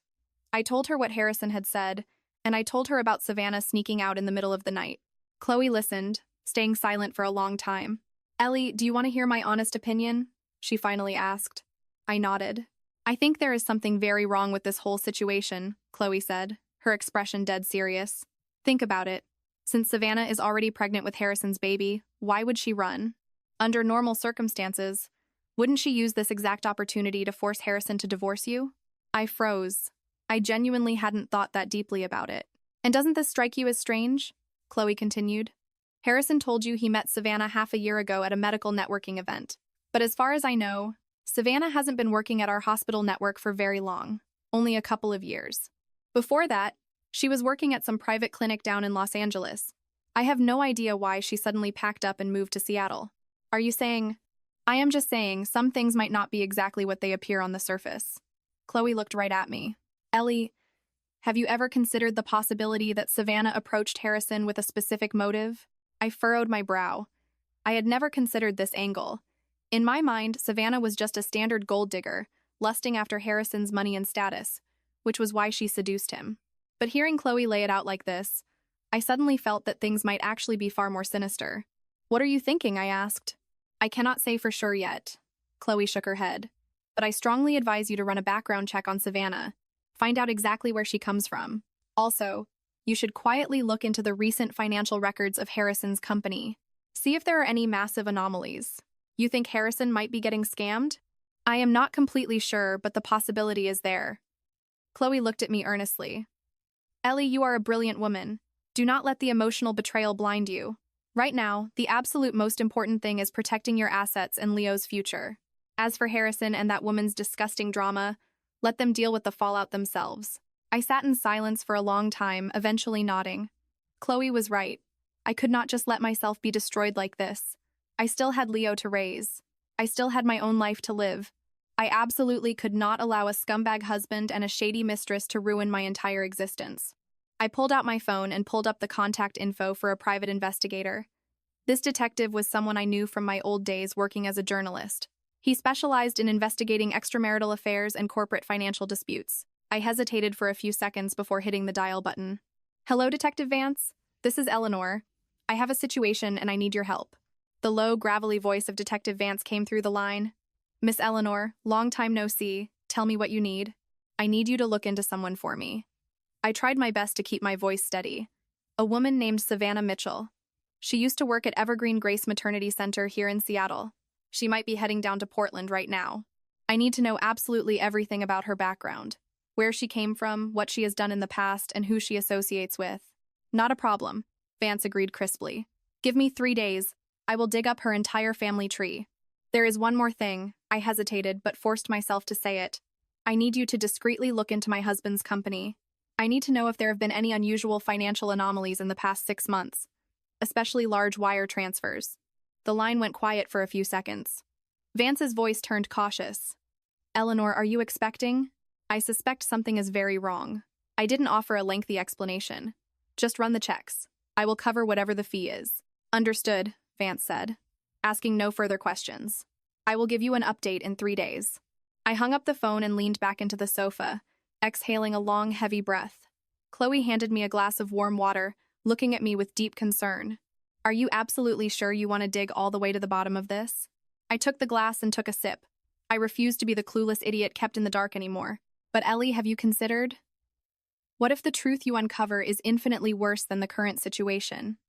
I told her what Harrison had said, and I told her about Savannah sneaking out in the middle of the night. Chloe listened, staying silent for a long time. Ellie, do you want to hear my honest opinion? She finally asked. I nodded. I think there is something very wrong with this whole situation, Chloe said, her expression dead serious. Think about it. Since Savannah is already pregnant with Harrison's baby, why would she run? Under normal circumstances, wouldn't she use this exact opportunity to force Harrison to divorce you? I froze. I genuinely hadn't thought that deeply about it. And doesn't this strike you as strange? Chloe continued. Harrison told you he met Savannah half a year ago at a medical networking event. But as far as I know, Savannah hasn't been working at our hospital network for very long, only a couple of years. Before that, she was working at some private clinic down in Los Angeles. I have no idea why she suddenly packed up and moved to Seattle. Are you saying? I am just saying some things might not be exactly what they appear on the surface. Chloe looked right at me. Ellie, have you ever considered the possibility that Savannah approached Harrison with a specific motive? I furrowed my brow. I had never considered this angle. In my mind, Savannah was just a standard gold digger, lusting after Harrison's money and status, which was why she seduced him. But hearing Chloe lay it out like this, I suddenly felt that things might actually be far more sinister. What are you thinking? I asked. I cannot say for sure yet. Chloe shook her head. But I strongly advise you to run a background check on Savannah. Find out exactly where she comes from. Also, you should quietly look into the recent financial records of Harrison's company. See if there are any massive anomalies. You think Harrison might be getting scammed? I am not completely sure, but the possibility is there. Chloe looked at me earnestly. Ellie, you are a brilliant woman. Do not let the emotional betrayal blind you. Right now, the absolute most important thing is protecting your assets and Leo's future. As for Harrison and that woman's disgusting drama, let them deal with the fallout themselves. I sat in silence for a long time, eventually nodding. Chloe was right. I could not just let myself be destroyed like this. I still had Leo to raise. I still had my own life to live. I absolutely could not allow a scumbag husband and a shady mistress to ruin my entire existence. I pulled out my phone and pulled up the contact info for a private investigator. This detective was someone I knew from my old days working as a journalist. He specialized in investigating extramarital affairs and corporate financial disputes. I hesitated for a few seconds before hitting the dial button. Hello, Detective Vance. This is Eleanor. I have a situation and I need your help. The low, gravelly voice of Detective Vance came through the line. Miss Eleanor, long time no see. Tell me what you need. I need you to look into someone for me. I tried my best to keep my voice steady. A woman named Savannah Mitchell. She used to work at Evergreen Grace Maternity Center here in Seattle. She might be heading down to Portland right now. I need to know absolutely everything about her background. Where she came from, what she has done in the past, and who she associates with. Not a problem, Vance agreed crisply. Give me 3 days. I will dig up her entire family tree. There is one more thing. I hesitated, but forced myself to say it. I need you to discreetly look into my husband's company. I need to know if there have been any unusual financial anomalies in the past 6 months, especially large wire transfers. The line went quiet for a few seconds. Vance's voice turned cautious. Eleanor, are you expecting? I suspect something is very wrong. I didn't offer a lengthy explanation. Just run the checks. I will cover whatever the fee is. Understood, Vance said, asking no further questions. I will give you an update in 3 days. I hung up the phone and leaned back into the sofa, exhaling a long, heavy breath. Chloe handed me a glass of warm water, looking at me with deep concern. Are you absolutely sure you want to dig all the way to the bottom of this? I took the glass and took a sip. I refused to be the clueless idiot kept in the dark anymore. But Ellie, have you considered? What if the truth you uncover is infinitely worse than the current situation?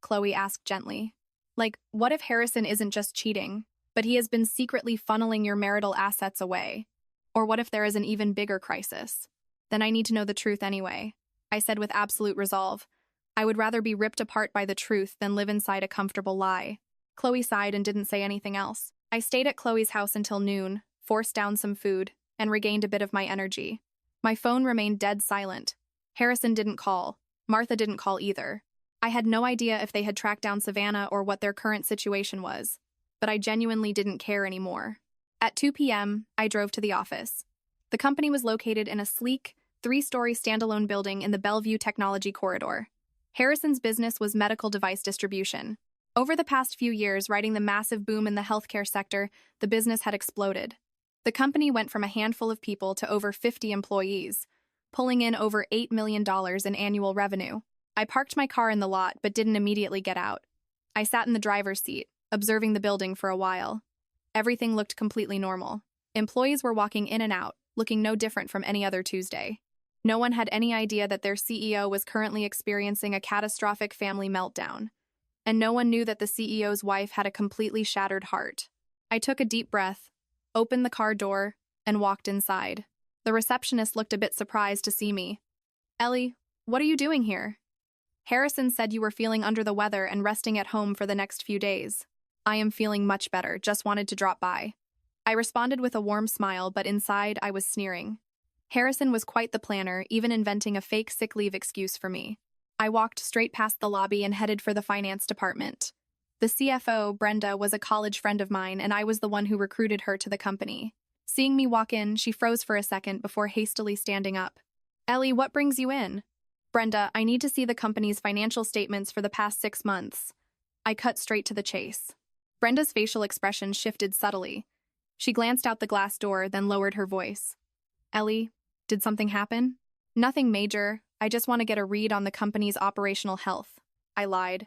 Chloe asked gently. Like, what if Harrison isn't just cheating, but he has been secretly funneling your marital assets away? Or what if there is an even bigger crisis? Then I need to know the truth anyway, I said with absolute resolve. I would rather be ripped apart by the truth than live inside a comfortable lie. Chloe sighed and didn't say anything else. I stayed at Chloe's house until noon, forced down some food, and regained a bit of my energy. My phone remained dead silent. Harrison didn't call. Martha didn't call either. I had no idea if they had tracked down Savannah or what their current situation was, but I genuinely didn't care anymore. At 2 p.m., I drove to the office. The company was located in a sleek, 3-story standalone building in the Bellevue Technology Corridor. Harrison's business was medical device distribution. Over the past few years, riding the massive boom in the healthcare sector, the business had exploded. The company went from a handful of people to over 50 employees, pulling in over $8 million in annual revenue. I parked my car in the lot but didn't immediately get out. I sat in the driver's seat, observing the building for a while. Everything looked completely normal. Employees were walking in and out, looking no different from any other Tuesday. No one had any idea that their CEO was currently experiencing a catastrophic family meltdown. And no one knew that the CEO's wife had a completely shattered heart. I took a deep breath, opened the car door, and walked inside. The receptionist looked a bit surprised to see me. Ellie, what are you doing here? Harrison said you were feeling under the weather and resting at home for the next few days. I am feeling much better, just wanted to drop by. I responded with a warm smile, but inside I was sneering. Harrison was quite the planner, even inventing a fake sick leave excuse for me. I walked straight past the lobby and headed for the finance department. The CFO, Brenda, was a college friend of mine, and I was the one who recruited her to the company. Seeing me walk in, she froze for a second before hastily standing up. Ellie, what brings you in? Brenda, I need to see the company's financial statements for the past 6 months. I cut straight to the chase. Brenda's facial expression shifted subtly. She glanced out the glass door, then lowered her voice. Ellie, did something happen? Nothing major. I just want to get a read on the company's operational health. I lied.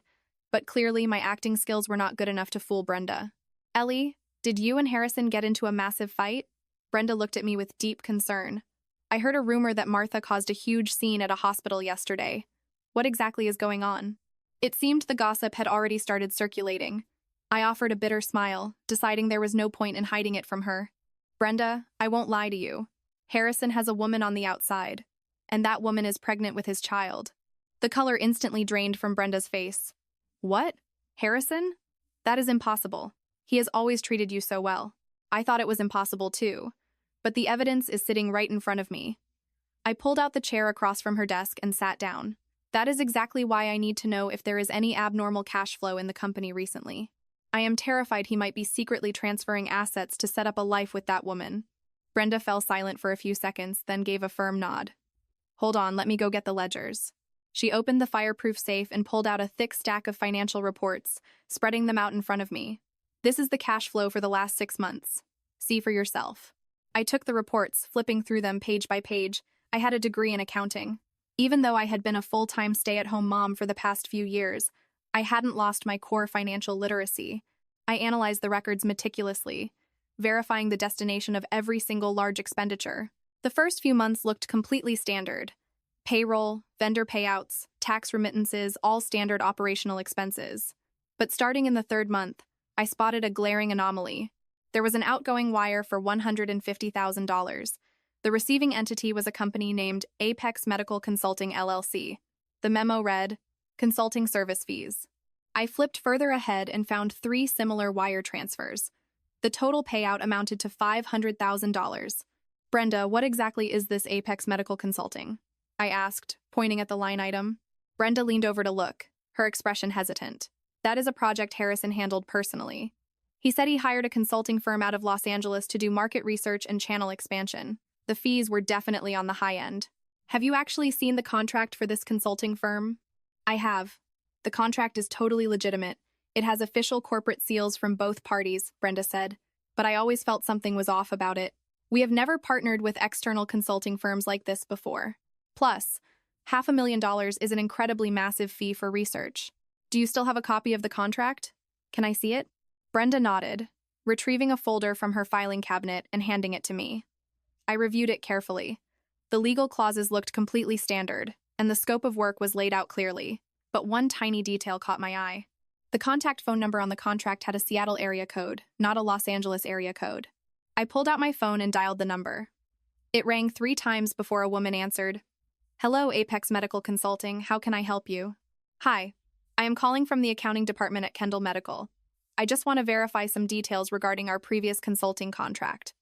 But clearly my acting skills were not good enough to fool Brenda. Ellie, did you and Harrison get into a massive fight? Brenda looked at me with deep concern. I heard a rumor that Martha caused a huge scene at a hospital yesterday. What exactly is going on? It seemed the gossip had already started circulating. I offered a bitter smile, deciding there was no point in hiding it from her. Brenda, I won't lie to you. Harrison has a woman on the outside, and that woman is pregnant with his child. The color instantly drained from Brenda's face. What? Harrison? That is impossible. He has always treated you so well. I thought it was impossible too, but the evidence is sitting right in front of me. I pulled out the chair across from her desk and sat down. That is exactly why I need to know if there is any abnormal cash flow in the company recently. I am terrified he might be secretly transferring assets to set up a life with that woman. Brenda fell silent for a few seconds, then gave a firm nod. Hold on, let me go get the ledgers. She opened the fireproof safe and pulled out a thick stack of financial reports, spreading them out in front of me. This is the cash flow for the last 6 months. See for yourself. I took the reports, flipping through them page by page. I had a degree in accounting. Even though I had been a full-time stay-at-home mom for the past few years, I hadn't lost my core financial literacy. I analyzed the records meticulously, verifying the destination of every single large expenditure. The first few months looked completely standard. Payroll, vendor payouts, tax remittances, all standard operational expenses. But starting in the 3rd month, I spotted a glaring anomaly. There was an outgoing wire for $150,000. The receiving entity was a company named Apex Medical Consulting LLC. The memo read, Consulting Service Fees. I flipped further ahead and found 3 similar wire transfers. The total payout amounted to $500,000. Brenda, what exactly is this Apex Medical Consulting? I asked, pointing at the line item. Brenda leaned over to look, her expression hesitant. That is a project Harrison handled personally. He said he hired a consulting firm out of Los Angeles to do market research and channel expansion. The fees were definitely on the high end. Have you actually seen the contract for this consulting firm? I have. The contract is totally legitimate. It has official corporate seals from both parties, Brenda said. But I always felt something was off about it. We have never partnered with external consulting firms like this before. Plus, $500,000 is an incredibly massive fee for research. Do you still have a copy of the contract? Can I see it? Brenda nodded, retrieving a folder from her filing cabinet and handing it to me. I reviewed it carefully. The legal clauses looked completely standard, and the scope of work was laid out clearly, but one tiny detail caught my eye. The contact phone number on the contract had a Seattle area code, not a Los Angeles area code. I pulled out my phone and dialed the number. It rang 3 times before a woman answered. Hello, Apex Medical Consulting. How can I help you? Hi. I am calling from the accounting department at Kendall Medical. I just want to verify some details regarding our previous consulting contract.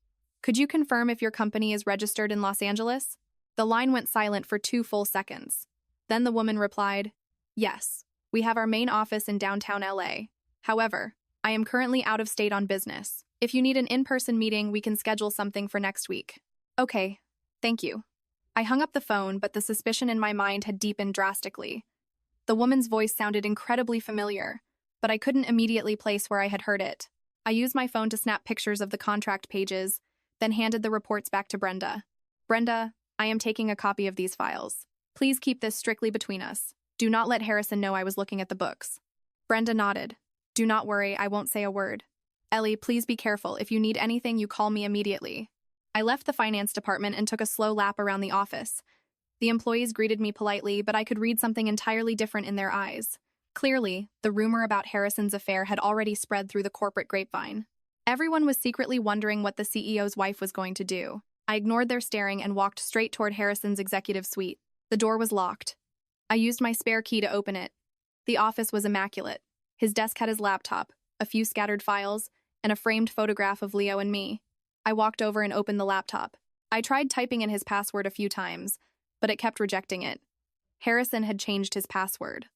Could you confirm if your company is registered in Los Angeles? The line went silent for 2 full seconds. Then the woman replied, Yes, we have our main office in downtown LA. However, I am currently out of state on business. If you need an in-person meeting, we can schedule something for next week. Okay, thank you. I hung up the phone, but the suspicion in my mind had deepened drastically. The woman's voice sounded incredibly familiar, but I couldn't immediately place where I had heard it. I used my phone to snap pictures of the contract pages, then handed the reports back to Brenda. Brenda, I am taking a copy of these files. Please keep this strictly between us. Do not let Harrison know I was looking at the books. Brenda nodded. Do not worry, I won't say a word. Ellie, please be careful. If you need anything, you call me immediately. I left the finance department and took a slow lap around the office. The employees greeted me politely, but I could read something entirely different in their eyes. Clearly, the rumor about Harrison's affair had already spread through the corporate grapevine. Everyone was secretly wondering what the CEO's wife was going to do. I ignored their staring and walked straight toward Harrison's executive suite. The door was locked. I used my spare key to open it. The office was immaculate. His desk had his laptop, a few scattered files, and a framed photograph of Leo and me. I walked over and opened the laptop. I tried typing in his password a few times, but it kept rejecting it. Harrison had changed his password.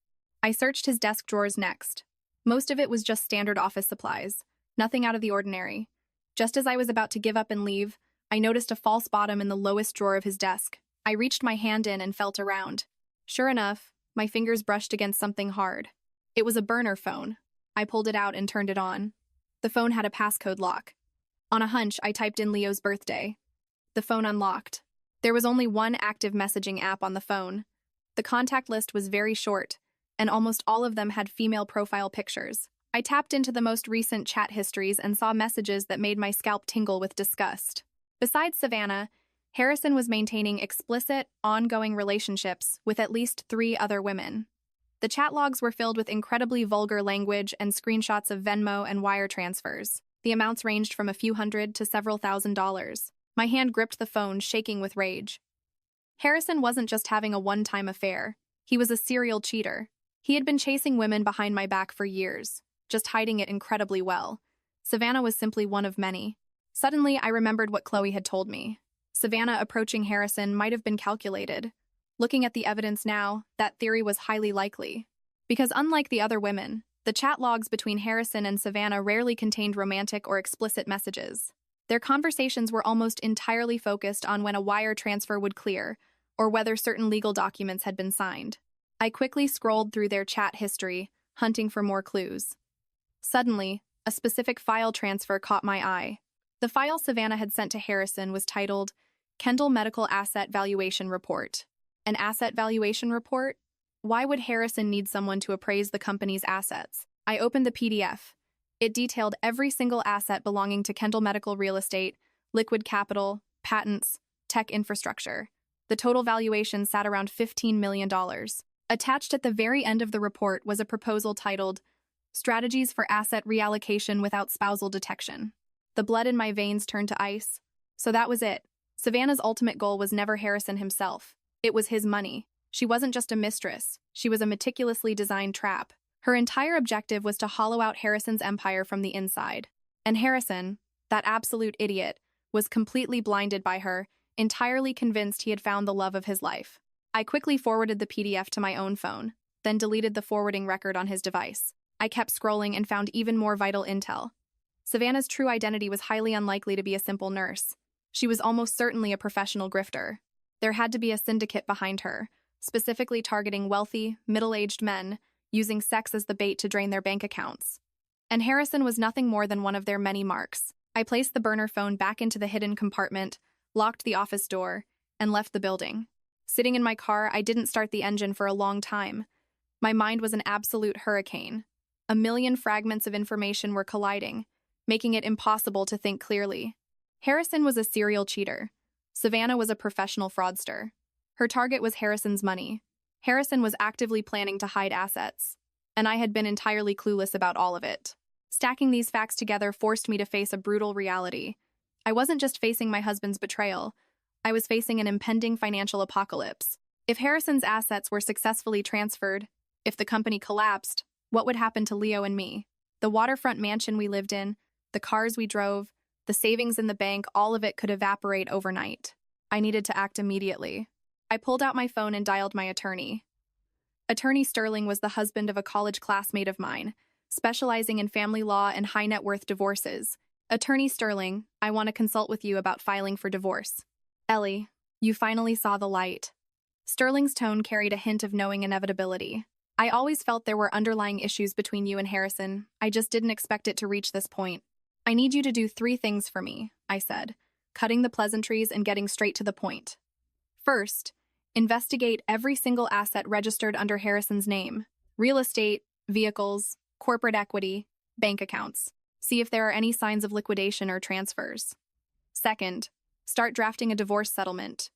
I searched his desk drawers next. Most of it was just standard office supplies, nothing out of the ordinary. Just as I was about to give up and leave, I noticed a false bottom in the lowest drawer of his desk. I reached my hand in and felt around. Sure enough, my fingers brushed against something hard. It was a burner phone. I pulled it out and turned it on. The phone had a passcode lock. On a hunch, I typed in Leo's birthday. The phone unlocked. There was only one active messaging app on the phone. The contact list was very short, and almost all of them had female profile pictures. I tapped into the most recent chat histories and saw messages that made my scalp tingle with disgust. Besides Savannah, Harrison was maintaining explicit, ongoing relationships with at least 3 other women. The chat logs were filled with incredibly vulgar language and screenshots of Venmo and wire transfers. The amounts ranged from a few hundred to several $1,000s. My hand gripped the phone, shaking with rage. Harrison wasn't just having a one-time affair. He was a serial cheater. He had been chasing women behind my back for years, just hiding it incredibly well. Savannah was simply one of many. Suddenly, I remembered what Chloe had told me. Savannah approaching Harrison might have been calculated. Looking at the evidence now, that theory was highly likely. Because unlike the other women, the chat logs between Harrison and Savannah rarely contained romantic or explicit messages. Their conversations were almost entirely focused on when a wire transfer would clear, or whether certain legal documents had been signed. I quickly scrolled through their chat history, hunting for more clues. Suddenly, a specific file transfer caught my eye. The file Savannah had sent to Harrison was titled Kendall Medical Asset Valuation Report. An asset valuation report? Why would Harrison need someone to appraise the company's assets? I opened the PDF. It detailed every single asset belonging to Kendall Medical Real Estate, liquid capital, patents, tech infrastructure. The total valuation sat around $15 million. Attached at the very end of the report was a proposal titled Strategies for Asset Reallocation Without Spousal Detection. The blood in my veins turned to ice. So that was it. Savannah's ultimate goal was never Harrison himself. It was his money. She wasn't just a mistress. She was a meticulously designed trap. Her entire objective was to hollow out Harrison's empire from the inside. And Harrison, that absolute idiot, was completely blinded by her, entirely convinced he had found the love of his life. I quickly forwarded the PDF to my own phone, then deleted the forwarding record on his device. I kept scrolling and found even more vital intel. Savannah's true identity was highly unlikely to be a simple nurse. She was almost certainly a professional grifter. There had to be a syndicate behind her, specifically targeting wealthy, middle-aged men, using sex as the bait to drain their bank accounts. And Harrison was nothing more than one of their many marks. I placed the burner phone back into the hidden compartment, locked the office door, and left the building. Sitting in my car, I didn't start the engine for a long time. My mind was an absolute hurricane. A million fragments of information were colliding, making it impossible to think clearly. Harrison was a serial cheater. Savannah was a professional fraudster. Her target was Harrison's money. Harrison was actively planning to hide assets, and I had been entirely clueless about all of it. Stacking these facts together forced me to face a brutal reality. I wasn't just facing my husband's betrayal. I was facing an impending financial apocalypse. If Harrison's assets were successfully transferred, if the company collapsed, what would happen to Leo and me? The waterfront mansion we lived in, the cars we drove, the savings in the bank, all of it could evaporate overnight. I needed to act immediately. I pulled out my phone and dialed my attorney. Attorney Sterling was the husband of a college classmate of mine, specializing in family law and high-net-worth divorces. Attorney Sterling, I want to consult with you about filing for divorce. Ellie, you finally saw the light. Sterling's tone carried a hint of knowing inevitability. I always felt there were underlying issues between you and Harrison. I just didn't expect it to reach this point. I need you to do 3 things for me, I said, cutting the pleasantries and getting straight to the point. First, investigate every single asset registered under Harrison's name: real estate, vehicles, corporate equity, bank accounts. See if there are any signs of liquidation or transfers. Second, start drafting a divorce settlement.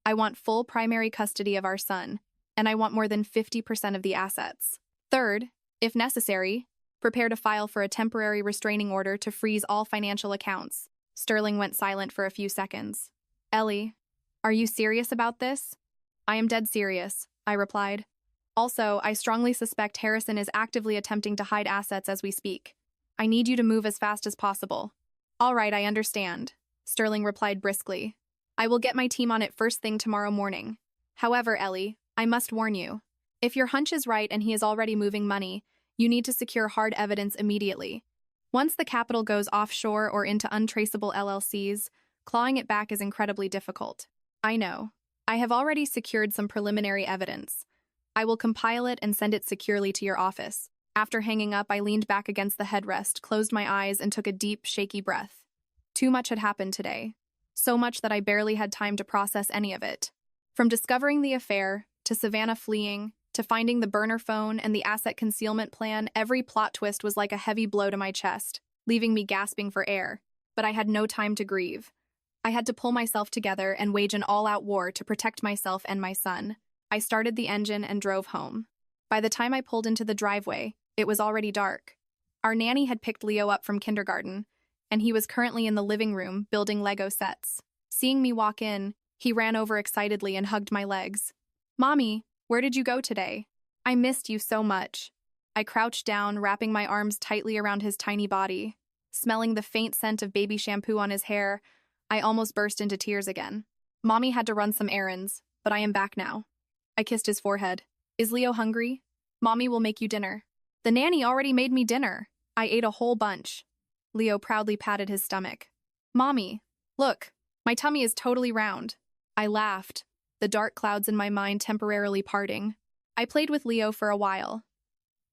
I want full primary custody of our son, and I want more than 50% of the assets. Third, if necessary, prepare to file for a temporary restraining order to freeze all financial accounts. Sterling went silent for a few seconds. Ellie, are you serious about this? I am dead serious, I replied. Also, I strongly suspect Harrison is actively attempting to hide assets as we speak. I need you to move as fast as possible. All right, I understand, Sterling replied briskly. I will get my team on it first thing tomorrow morning. However, Ellie, I must warn you. If your hunch is right and he is already moving money, you need to secure hard evidence immediately. Once the capital goes offshore or into untraceable LLCs, clawing it back is incredibly difficult. I know. I have already secured some preliminary evidence. I will compile it and send it securely to your office. After hanging up, I leaned back against the headrest, closed my eyes, and took a deep, shaky breath. Too much had happened today. So much that I barely had time to process any of it. From discovering the affair, to Savannah fleeing, to finding the burner phone and the asset concealment plan, every plot twist was like a heavy blow to my chest, leaving me gasping for air. But I had no time to grieve. I had to pull myself together and wage an all-out war to protect myself and my son. I started the engine and drove home. By the time I pulled into the driveway, it was already dark. Our nanny had picked Leo up from kindergarten, and he was currently in the living room building Lego sets. Seeing me walk in, he ran over excitedly and hugged my legs. Mommy, where did you go today? I missed you so much. I crouched down, wrapping my arms tightly around his tiny body. Smelling the faint scent of baby shampoo on his hair, I almost burst into tears again. Mommy had to run some errands, but I am back now. I kissed his forehead. Is Leo hungry? Mommy will make you dinner. The nanny already made me dinner. I ate a whole bunch. Leo proudly patted his stomach. Mommy, look, my tummy is totally round. I laughed, the dark clouds in my mind temporarily parting. I played with Leo for a while.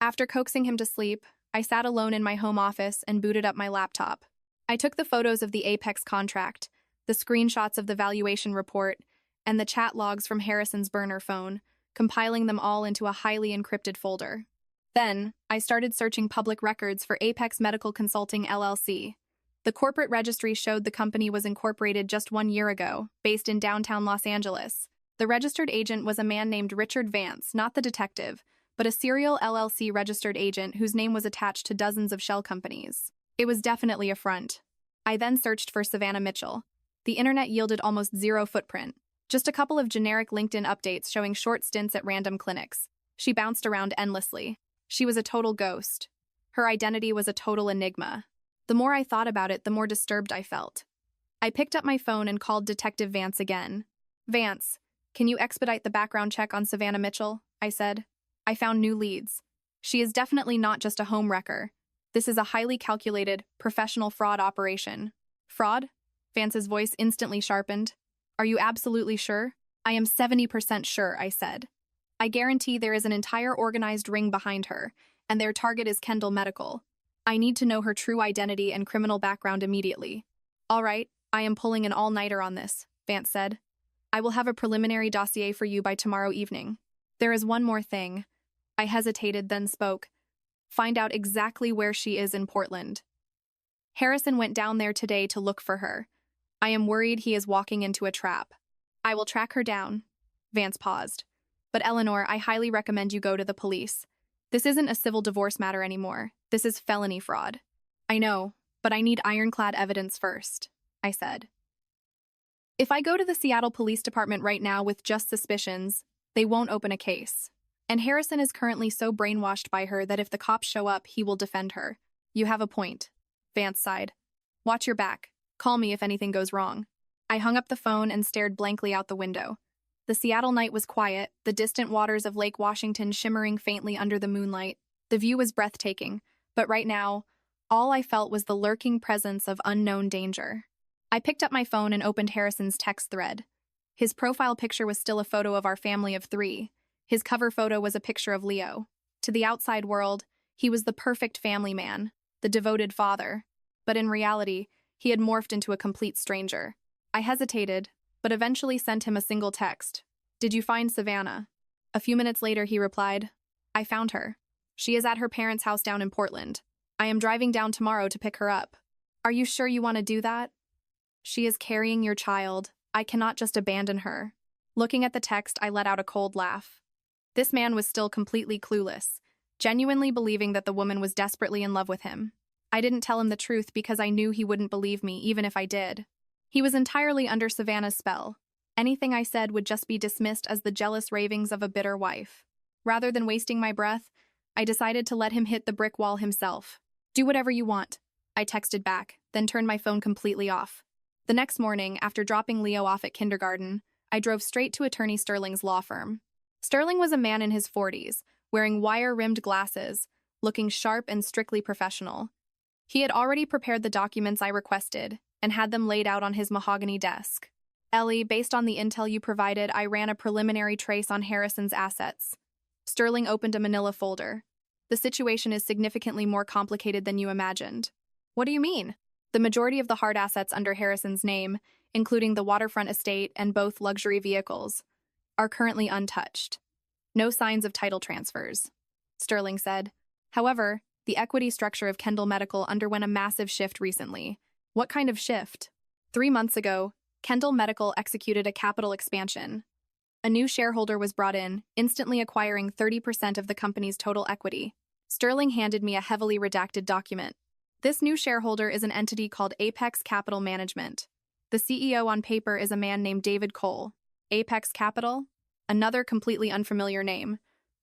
After coaxing him to sleep, I sat alone in my home office and booted up my laptop. I took the photos of the Apex contract, the screenshots of the valuation report, and the chat logs from Harrison's burner phone, compiling them all into a highly encrypted folder. Then, I started searching public records for Apex Medical Consulting LLC. The corporate registry showed the company was incorporated just 1 year ago, based in downtown Los Angeles. The registered agent was a man named Richard Vance, not the detective, but a serial LLC registered agent whose name was attached to dozens of shell companies. It was definitely a front. I then searched for Savannah Mitchell. The internet yielded almost zero footprint, just a couple of generic LinkedIn updates showing short stints at random clinics. She bounced around endlessly. She was a total ghost. Her identity was a total enigma. The more I thought about it, the more disturbed I felt. I picked up my phone and called Detective Vance again. Vance, can you expedite the background check on Savannah Mitchell? I said. I found new leads. She is definitely not just a home wrecker. This is a highly calculated, professional fraud operation. Fraud? Vance's voice instantly sharpened. Are you absolutely sure? I am 70% sure, I said. I guarantee there is an entire organized ring behind her, and their target is Kendall Medical. I need to know her true identity and criminal background immediately. All right, I am pulling an all-nighter on this, Vance said. I will have a preliminary dossier for you by tomorrow evening. There is one more thing. I hesitated, then spoke. Find out exactly where she is in Portland. Harrison went down there today to look for her. I am worried he is walking into a trap. I will track her down. Vance paused. But Eleanor, I highly recommend you go to the police. This isn't a civil divorce matter anymore. This is felony fraud. I know, but I need ironclad evidence first, I said. If I go to the Seattle Police Department right now with just suspicions, they won't open a case. And Harrison is currently so brainwashed by her that if the cops show up, he will defend her. You have a point, Vance sighed. Watch your back. Call me if anything goes wrong. I hung up the phone and stared blankly out the window. The Seattle night was quiet, the distant waters of Lake Washington shimmering faintly under the moonlight. The view was breathtaking, but right now, all I felt was the lurking presence of unknown danger. I picked up my phone and opened Harrison's text thread. His profile picture was still a photo of our family of 3. His cover photo was a picture of Leo. To the outside world, he was the perfect family man, the devoted father. But in reality, he had morphed into a complete stranger. I hesitated, but eventually sent him a single text. Did you find Savannah? A few minutes later, he replied, I found her. She is at her parents' house down in Portland. I am driving down tomorrow to pick her up. Are you sure you want to do that? She is carrying your child. I cannot just abandon her. Looking at the text, I let out a cold laugh. This man was still completely clueless, genuinely believing that the woman was desperately in love with him. I didn't tell him the truth because I knew he wouldn't believe me, even if I did. He was entirely under Savannah's spell. Anything I said would just be dismissed as the jealous ravings of a bitter wife. Rather than wasting my breath, I decided to let him hit the brick wall himself. "Do whatever you want," I texted back, then turned my phone completely off. The next morning, after dropping Leo off at kindergarten, I drove straight to Attorney Sterling's law firm. Sterling was a man in his 40s, wearing wire-rimmed glasses, looking sharp and strictly professional. He had already prepared the documents I requested and had them laid out on his mahogany desk. "Ellie, based on the intel you provided, I ran a preliminary trace on Harrison's assets." Sterling opened a manila folder. "The situation is significantly more complicated than you imagined." "What do you mean?" "The majority of the hard assets under Harrison's name, including the waterfront estate and both luxury vehicles, are currently untouched. No signs of title transfers," Sterling said. "However, the equity structure of Kendall Medical underwent a massive shift recently." "What kind of shift?" 3 months ago, Kendall Medical executed a capital expansion. A new shareholder was brought in, instantly acquiring 30% of the company's total equity. Sterling handed me a heavily redacted document. "This new shareholder is an entity called Apex Capital Management. The CEO on paper is a man named David Cole." "Apex Capital?" Another completely unfamiliar name.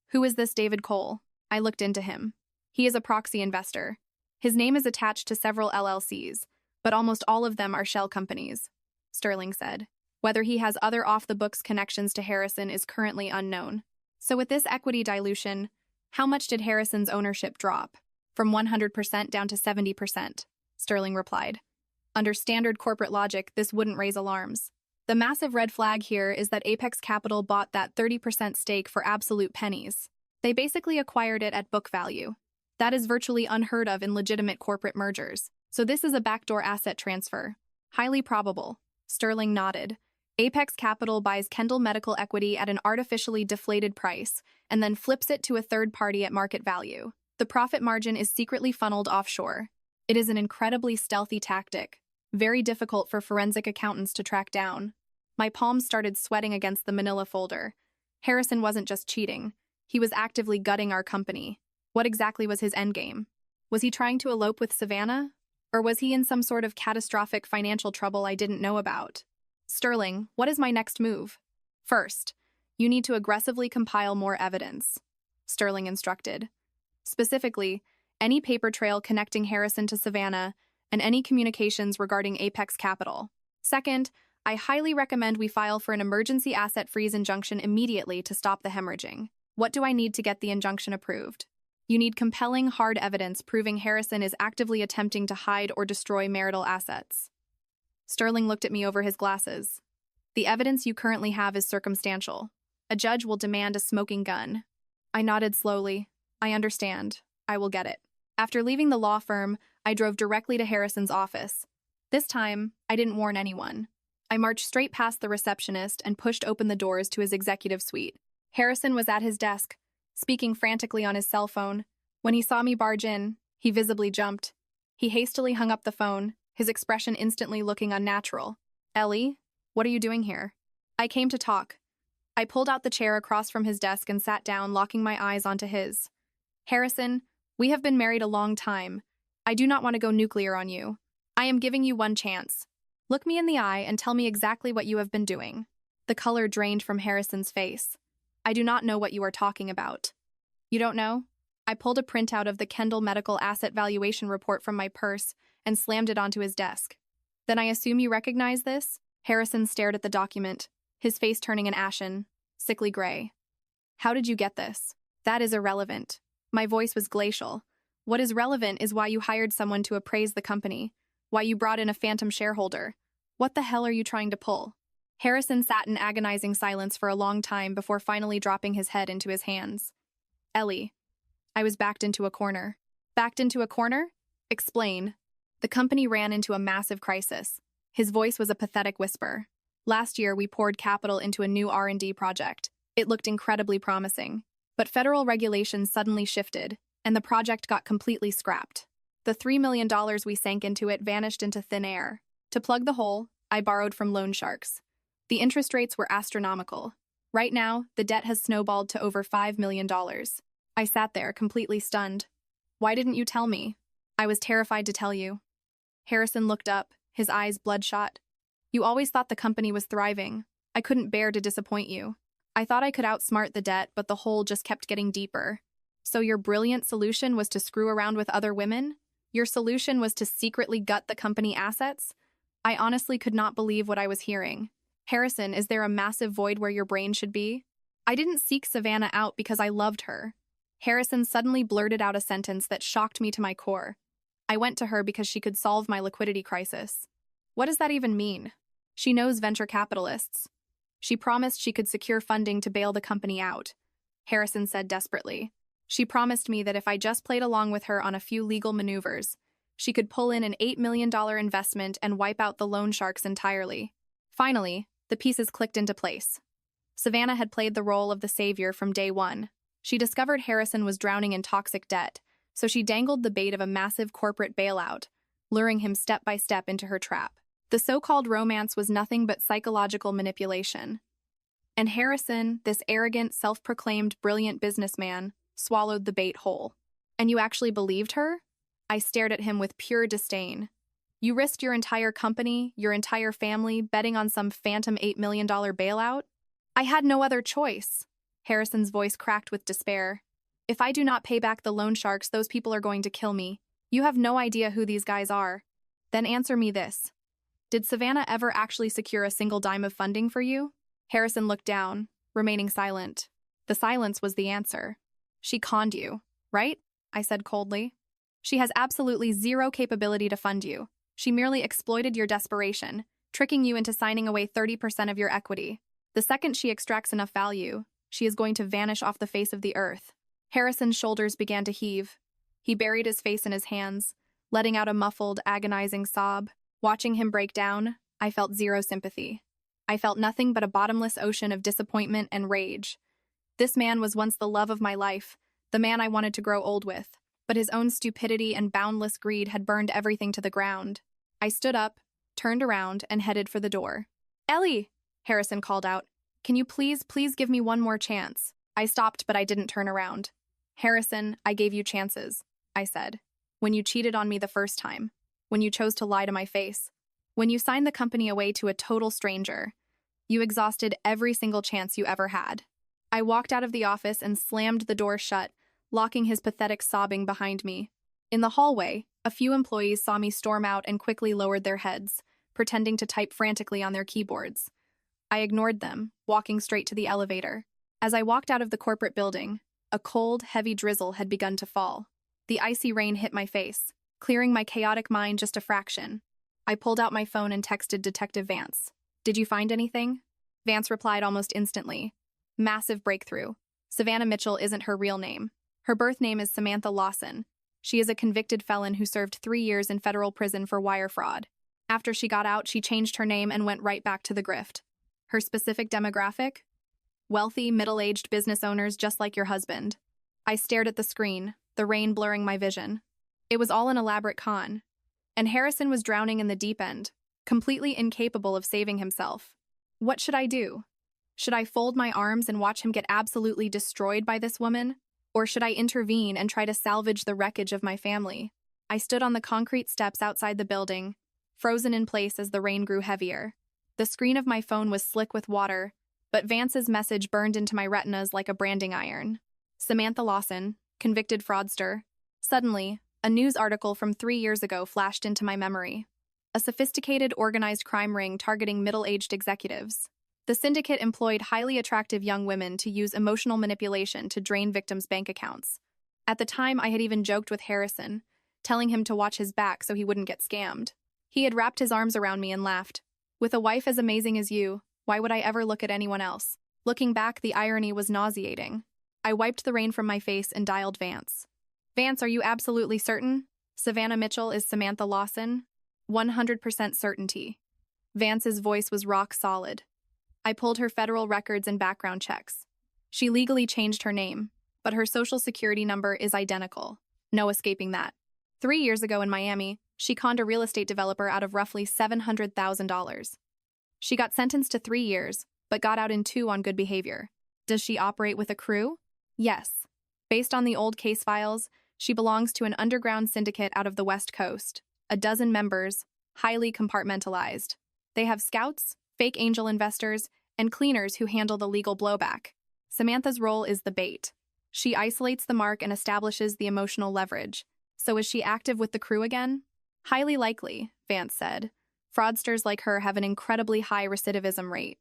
"Who is this David Cole?" I looked into him. "He is a proxy investor. His name is attached to several LLCs, but almost all of them are shell companies," Sterling said. "Whether he has other off-the-books connections to Harrison is currently unknown." "So with this equity dilution, how much did Harrison's ownership drop?" "From 100% down to 70%, Sterling replied. "Under standard corporate logic, this wouldn't raise alarms. The massive red flag here is that Apex Capital bought that 30% stake for absolute pennies. They basically acquired it at book value. That is virtually unheard of in legitimate corporate mergers. So this is a backdoor asset transfer." "Highly probable," Sterling nodded. "Apex Capital buys Kendall Medical equity at an artificially deflated price and then flips it to a third party at market value. The profit margin is secretly funneled offshore. It is an incredibly stealthy tactic, very difficult for forensic accountants to track down." My palms started sweating against the manila folder. Harrison wasn't just cheating. He was actively gutting our company. What exactly was his endgame? Was he trying to elope with Savannah? Or was he in some sort of catastrophic financial trouble I didn't know about? "Sterling, what is my next move?" "First, you need to aggressively compile more evidence," Sterling instructed. "Specifically, any paper trail connecting Harrison to Savannah and any communications regarding Apex Capital. Second, I highly recommend we file for an emergency asset freeze injunction immediately to stop the hemorrhaging." "What do I need to get the injunction approved?" "You need compelling, hard evidence proving Harrison is actively attempting to hide or destroy marital assets." Sterling looked at me over his glasses. "The evidence you currently have is circumstantial. A judge will demand a smoking gun." I nodded slowly. "I understand. I will get it." After leaving the law firm, I drove directly to Harrison's office. This time, I didn't warn anyone. I marched straight past the receptionist and pushed open the doors to his executive suite. Harrison was at his desk, speaking frantically on his cell phone. When he saw me barge in, he visibly jumped. He hastily hung up the phone, his expression instantly looking unnatural. "Ellie, what are you doing here?" "I came to talk." I pulled out the chair across from his desk and sat down, locking my eyes onto his. "Harrison, we have been married a long time. I do not want to go nuclear on you. I am giving you one chance. Look me in the eye and tell me exactly what you have been doing." The color drained from Harrison's face. "I do not know what you are talking about." "You don't know?" I pulled a printout of the Kendall Medical Asset Valuation Report from my purse and slammed it onto his desk. "Then I assume you recognize this?" Harrison stared at the document, his face turning an ashen, sickly gray. "How did you get this?" "That is irrelevant." My voice was glacial. "What is relevant is why you hired someone to appraise the company, why you brought in a phantom shareholder. What the hell are you trying to pull?" Harrison sat in agonizing silence for a long time before finally dropping his head into his hands. "Ellie." I was backed into a corner. "Backed into a corner? Explain." The company ran into a massive crisis. His voice was a pathetic whisper. "Last year, we poured capital into a new R&D project. It looked incredibly promising. But federal regulations suddenly shifted, and the project got completely scrapped. The $3 million we sank into it vanished into thin air. To plug the hole, I borrowed from loan sharks. The interest rates were astronomical. Right now, the debt has snowballed to over $5 million. I sat there, completely stunned. "Why didn't you tell me?" "I was terrified to tell you." Harrison looked up, his eyes bloodshot. You always thought the company was thriving. I couldn't bear to disappoint you. I thought I could outsmart the debt, but the hole just kept getting deeper. So your brilliant solution was to screw around with other women? Your solution was to secretly gut the company assets? I honestly could not believe what I was hearing. Harrison, is there a massive void where your brain should be? I didn't seek Savannah out because I loved her. Harrison suddenly blurted out a sentence that shocked me to my core. I went to her because she could solve my liquidity crisis. What does that even mean? She knows venture capitalists. She promised she could secure funding to bail the company out. Harrison said desperately. She promised me that if I just played along with her on a few legal maneuvers, she could pull in an $8 million investment and wipe out the loan sharks entirely. Finally, the pieces clicked into place. Savannah had played the role of the savior from day one. She discovered Harrison was drowning in toxic debt, so she dangled the bait of a massive corporate bailout, luring him step by step into her trap. The so-called romance was nothing but psychological manipulation. And Harrison, this arrogant, self-proclaimed brilliant businessman, swallowed the bait whole. And you actually believed her? I stared at him with pure disdain. You risked your entire company, your entire family, betting on some phantom $8 million bailout? I had no other choice. Harrison's voice cracked with despair. If I do not pay back the loan sharks, those people are going to kill me. You have no idea who these guys are. Then answer me this. Did Savannah ever actually secure a single dime of funding for you? Harrison looked down, remaining silent. The silence was the answer. She conned you, right? I said coldly. She has absolutely zero capability to fund you. She merely exploited your desperation, tricking you into signing away 30% of your equity. The second she extracts enough value, she is going to vanish off the face of the earth. Harrison's shoulders began to heave. He buried his face in his hands, letting out a muffled, agonizing sob. Watching him break down, I felt zero sympathy. I felt nothing but a bottomless ocean of disappointment and rage. This man was once the love of my life, the man I wanted to grow old with, but his own stupidity and boundless greed had burned everything to the ground. I stood up, turned around, and headed for the door. Ellie! Harrison called out. Can you please give me one more chance? I stopped, but I didn't turn around. Harrison, I gave you chances, I said. When you cheated on me the first time. When you chose to lie to my face. When you signed the company away to a total stranger. You exhausted every single chance you ever had. I walked out of the office and slammed the door shut, locking his pathetic sobbing behind me. In the hallway, a few employees saw me storm out and quickly lowered their heads, pretending to type frantically on their keyboards. I ignored them, walking straight to the elevator. As I walked out of the corporate building, a cold, heavy drizzle had begun to fall. The icy rain hit my face, clearing my chaotic mind just a fraction. I pulled out my phone and texted Detective Vance. Did you find anything? Vance replied almost instantly. Massive breakthrough. Savannah Mitchell isn't her real name. Her birth name is Samantha Lawson. She is a convicted felon who served 3 years in federal prison for wire fraud. After she got out, she changed her name and went right back to the grift. Her specific demographic? Wealthy, middle-aged business owners just like your husband. I stared at the screen, the rain blurring my vision. It was all an elaborate con. And Harrison was drowning in the deep end, completely incapable of saving himself. What should I do? Should I fold my arms and watch him get absolutely destroyed by this woman? Or should I intervene and try to salvage the wreckage of my family? I stood on the concrete steps outside the building, frozen in place as the rain grew heavier. The screen of my phone was slick with water, but Vance's message burned into my retinas like a branding iron. Samantha Lawson, convicted fraudster. Suddenly, a news article from 3 years ago flashed into my memory. A sophisticated, organized crime ring targeting middle-aged executives. The syndicate employed highly attractive young women to use emotional manipulation to drain victims' bank accounts. At the time, I had even joked with Harrison, telling him to watch his back so he wouldn't get scammed. He had wrapped his arms around me and laughed. With a wife as amazing as you, why would I ever look at anyone else? Looking back, the irony was nauseating. I wiped the rain from my face and dialed Vance. Vance, are you absolutely certain? Savannah Mitchell is Samantha Lawson? 100% certainty. Vance's voice was rock solid. I pulled her federal records and background checks. She legally changed her name, but her social security number is identical. No escaping that. 3 years ago in Miami, she conned a real estate developer out of roughly $700,000. She got sentenced to 3 years, but got out in 2 on good behavior. Does she operate with a crew? Yes. Based on the old case files, she belongs to an underground syndicate out of the West Coast. 12 members, highly compartmentalized. They have scouts, fake angel investors, and cleaners who handle the legal blowback. Samantha's role is the bait. She isolates the mark and establishes the emotional leverage. So is she active with the crew again? Highly likely, Vance said. Fraudsters like her have an incredibly high recidivism rate.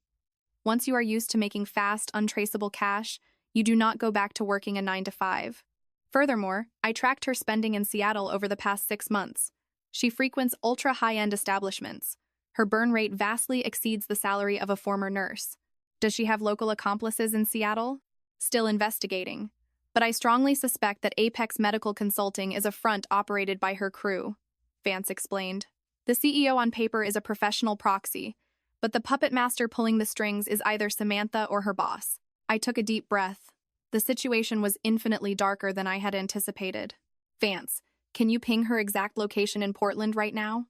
Once you are used to making fast, untraceable cash, you do not go back to working a 9 to 5. Furthermore, I tracked her spending in Seattle over the past 6 months. She frequents ultra-high-end establishments. Her burn rate vastly exceeds the salary of a former nurse. Does she have local accomplices in Seattle? Still investigating. But I strongly suspect that Apex Medical Consulting is a front operated by her crew, Vance explained. The CEO on paper is a professional proxy, but the puppet master pulling the strings is either Samantha or her boss. I took a deep breath. The situation was infinitely darker than I had anticipated. Vance, can you ping her exact location in Portland right now?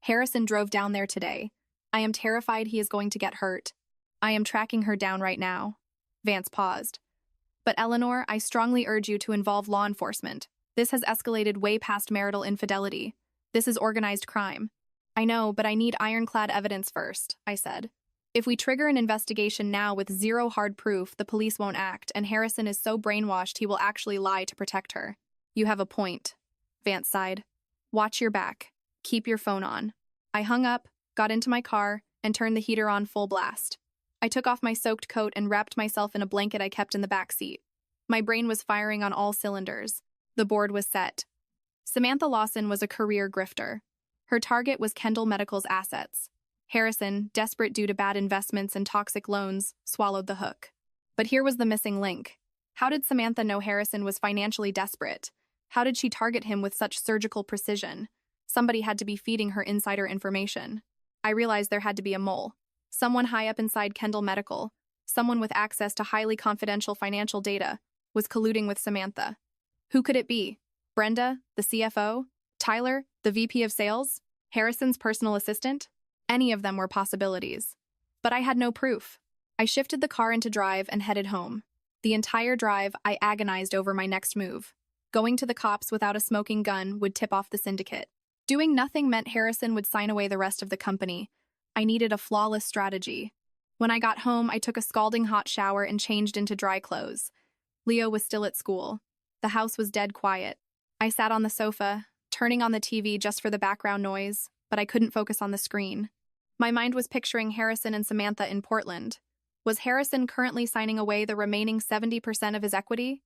Harrison drove down there today. I am terrified he is going to get hurt. I am tracking her down right now. Vance paused. But Eleanor, I strongly urge you to involve law enforcement. This has escalated way past marital infidelity. This is organized crime. I know, but I need ironclad evidence first, I said. If we trigger an investigation now with zero hard proof, the police won't act, and Harrison is so brainwashed he will actually lie to protect her. You have a point, Vance sighed. Watch your back. Keep your phone on. I hung up, got into my car, and turned the heater on full blast. I took off my soaked coat and wrapped myself in a blanket I kept in the back seat. My brain was firing on all cylinders. The board was set. Samantha Lawson was a career grifter. Her target was Kendall Medical's assets. Harrison, desperate due to bad investments and toxic loans, swallowed the hook. But here was the missing link. How did Samantha know Harrison was financially desperate? How did she target him with such surgical precision? Somebody had to be feeding her insider information. I realized there had to be a mole. Someone high up inside Kendall Medical, someone with access to highly confidential financial data, was colluding with Samantha. Who could it be? Brenda, the CFO? Tyler, the VP of Sales? Harrison's personal assistant? Any of them were possibilities. But I had no proof. I shifted the car into drive and headed home. The entire drive, I agonized over my next move. Going to the cops without a smoking gun would tip off the syndicate. Doing nothing meant Harrison would sign away the rest of the company. I needed a flawless strategy. When I got home, I took a scalding hot shower and changed into dry clothes. Leo was still at school. The house was dead quiet. I sat on the sofa, turning on the TV just for the background noise, but I couldn't focus on the screen. My mind was picturing Harrison and Samantha in Portland. Was Harrison currently signing away the remaining 70% of his equity?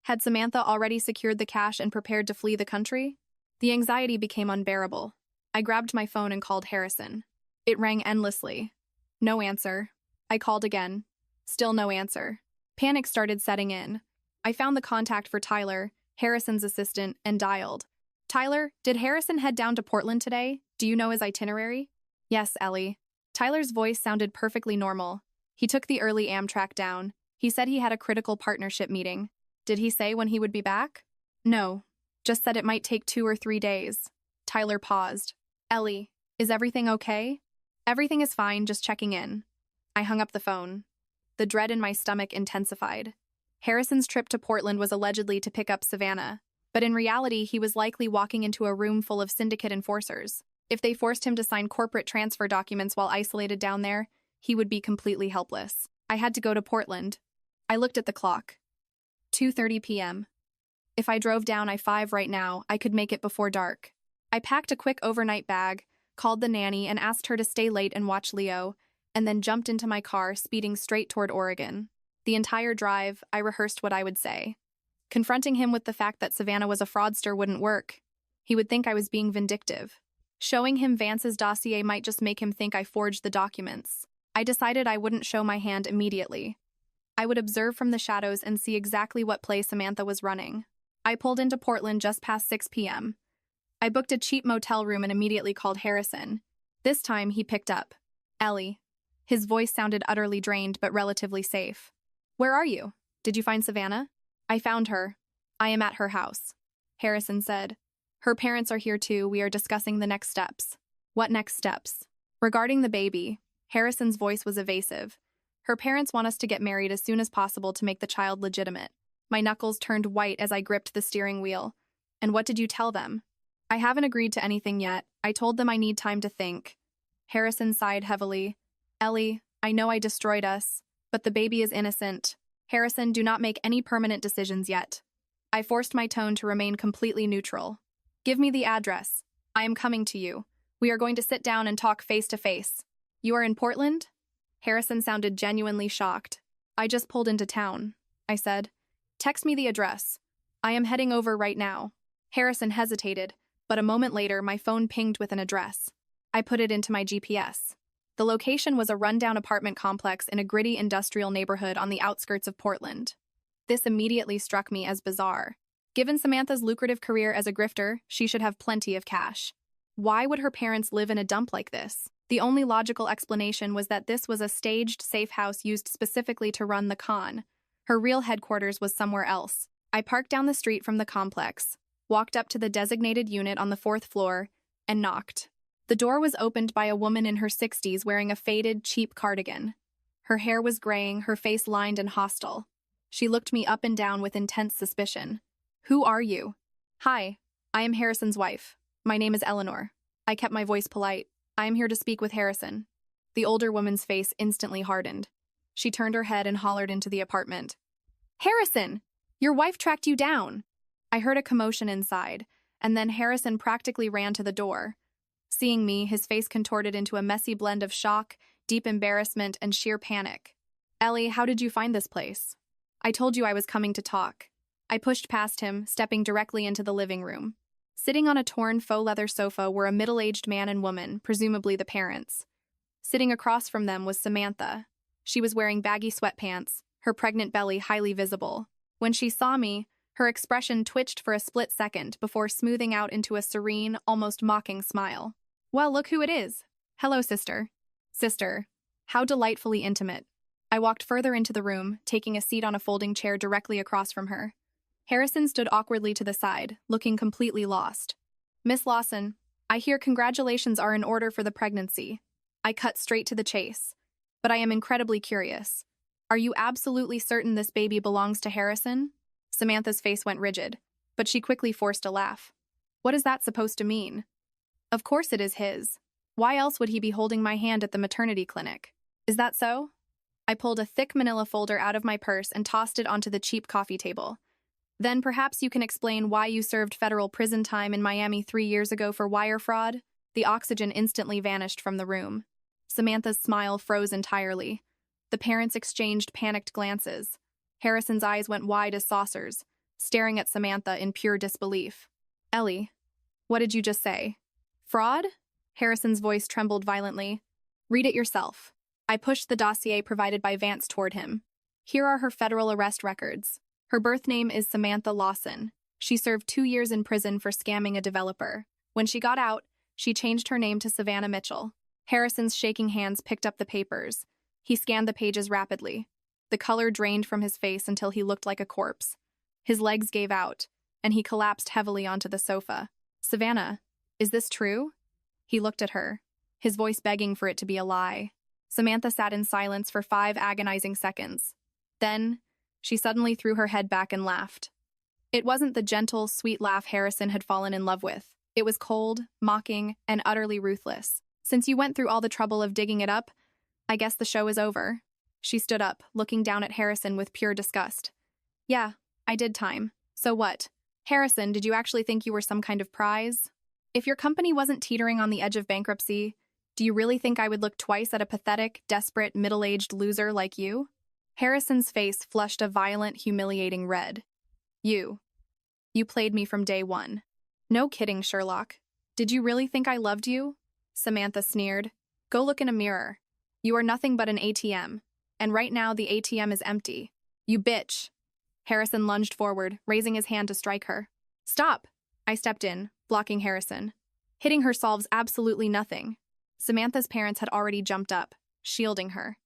Had Samantha already secured the cash and prepared to flee the country? The anxiety became unbearable. I grabbed my phone and called Harrison. It rang endlessly. No answer. I called again. Still no answer. Panic started setting in. I found the contact for Tyler, Harrison's assistant, and dialed. Tyler, did Harrison head down to Portland today? Do you know his itinerary? Yes, Ellie. Tyler's voice sounded perfectly normal. He took the early Amtrak down. He said he had a critical partnership meeting. Did he say when he would be back? No. Just said it might take 2 or 3 days. Tyler paused. Ellie, is everything okay? Everything is fine, just checking in. I hung up the phone. The dread in my stomach intensified. Harrison's trip to Portland was allegedly to pick up Savannah, but in reality he was likely walking into a room full of syndicate enforcers. If they forced him to sign corporate transfer documents while isolated down there, he would be completely helpless. I had to go to Portland. I looked at the clock. 2:30 p.m. If I drove down I-5 right now, I could make it before dark. I packed a quick overnight bag, called the nanny and asked her to stay late and watch Leo, and then jumped into my car, speeding straight toward Oregon. The entire drive, I rehearsed what I would say. Confronting him with the fact that Savannah was a fraudster wouldn't work. He would think I was being vindictive. Showing him Vance's dossier might just make him think I forged the documents. I decided I wouldn't show my hand immediately. I would observe from the shadows and see exactly what play Samantha was running. I pulled into Portland just past 6 p.m. I booked a cheap motel room and immediately called Harrison. This time, he picked up. Ellie. His voice sounded utterly drained but relatively safe. Where are you? Did you find Savannah? I found her. I am at her house. Harrison said. Her parents are here too. We are discussing the next steps. What next steps? Regarding the baby, Harrison's voice was evasive. Her parents want us to get married as soon as possible to make the child legitimate. My knuckles turned white as I gripped the steering wheel. And what did you tell them? I haven't agreed to anything yet. I told them I need time to think. Harrison sighed heavily. Ellie, I know I destroyed us, but the baby is innocent. Harrison, do not make any permanent decisions yet. I forced my tone to remain completely neutral. Give me the address. I am coming to you. We are going to sit down and talk face to face. You are in Portland? Harrison sounded genuinely shocked. I just pulled into town, I said. Text me the address. I am heading over right now. Harrison hesitated, but a moment later my phone pinged with an address. I put it into my GPS. The location was a rundown apartment complex in a gritty industrial neighborhood on the outskirts of Portland. This immediately struck me as bizarre. Given Samantha's lucrative career as a grifter, she should have plenty of cash. Why would her parents live in a dump like this? The only logical explanation was that this was a staged safe house used specifically to run the con. Her real headquarters was somewhere else. I parked down the street from the complex, walked up to the designated unit on the 4th floor, and knocked. The door was opened by a woman in her 60s wearing a faded, cheap cardigan. Her hair was graying, her face lined and hostile. She looked me up and down with intense suspicion. Who are you? Hi, I am Harrison's wife. My name is Eleanor. I kept my voice polite. I am here to speak with Harrison. The older woman's face instantly hardened. She turned her head and hollered into the apartment. Harrison! Your wife tracked you down! I heard a commotion inside, and then Harrison practically ran to the door. Seeing me, his face contorted into a messy blend of shock, deep embarrassment, and sheer panic. Ellie, how did you find this place? I told you I was coming to talk. I pushed past him, stepping directly into the living room. Sitting on a torn faux leather sofa were a middle-aged man and woman, presumably the parents. Sitting across from them was Samantha. She was wearing baggy sweatpants, her pregnant belly highly visible. When she saw me, her expression twitched for a split second before smoothing out into a serene, almost mocking smile. Well, look who it is. Hello, sister. Sister. How delightfully intimate. I walked further into the room, taking a seat on a folding chair directly across from her. Harrison stood awkwardly to the side, looking completely lost. Miss Lawson, I hear congratulations are in order for the pregnancy. I cut straight to the chase. But I am incredibly curious. Are you absolutely certain this baby belongs to Harrison? Samantha's face went rigid, but she quickly forced a laugh. What is that supposed to mean? Of course it is his. Why else would he be holding my hand at the maternity clinic? Is that so? I pulled a thick manila folder out of my purse and tossed it onto the cheap coffee table. Then perhaps you can explain why you served federal prison time in Miami 3 years ago for wire fraud? The oxygen instantly vanished from the room. Samantha's smile froze entirely. The parents exchanged panicked glances. Harrison's eyes went wide as saucers, staring at Samantha in pure disbelief. Ellie, what did you just say? Fraud? Harrison's voice trembled violently. Read it yourself. I pushed the dossier provided by Vance toward him. Here are her federal arrest records. Her birth name is Samantha Lawson. She served 2 years in prison for scamming a developer. When she got out, she changed her name to Savannah Mitchell. Harrison's shaking hands picked up the papers. He scanned the pages rapidly. The color drained from his face until he looked like a corpse. His legs gave out, and he collapsed heavily onto the sofa. Savannah, is this true? He looked at her, his voice begging for it to be a lie. Samantha sat in silence for 5 agonizing seconds. Then, she suddenly threw her head back and laughed. It wasn't the gentle, sweet laugh Harrison had fallen in love with. It was cold, mocking, and utterly ruthless. Since you went through all the trouble of digging it up, I guess the show is over. She stood up, looking down at Harrison with pure disgust. Yeah, I did time. So what? Harrison, did you actually think you were some kind of prize? If your company wasn't teetering on the edge of bankruptcy, do you really think I would look twice at a pathetic, desperate, middle-aged loser like you? Harrison's face flushed a violent, humiliating red. You played me from day one. No kidding, Sherlock. Did you really think I loved you? Samantha sneered. Go look in a mirror. You are nothing but an ATM. And right now the ATM is empty. You bitch. Harrison lunged forward, raising his hand to strike her. Stop! I stepped in, blocking Harrison. Hitting her solves absolutely nothing. Samantha's parents had already jumped up, shielding her.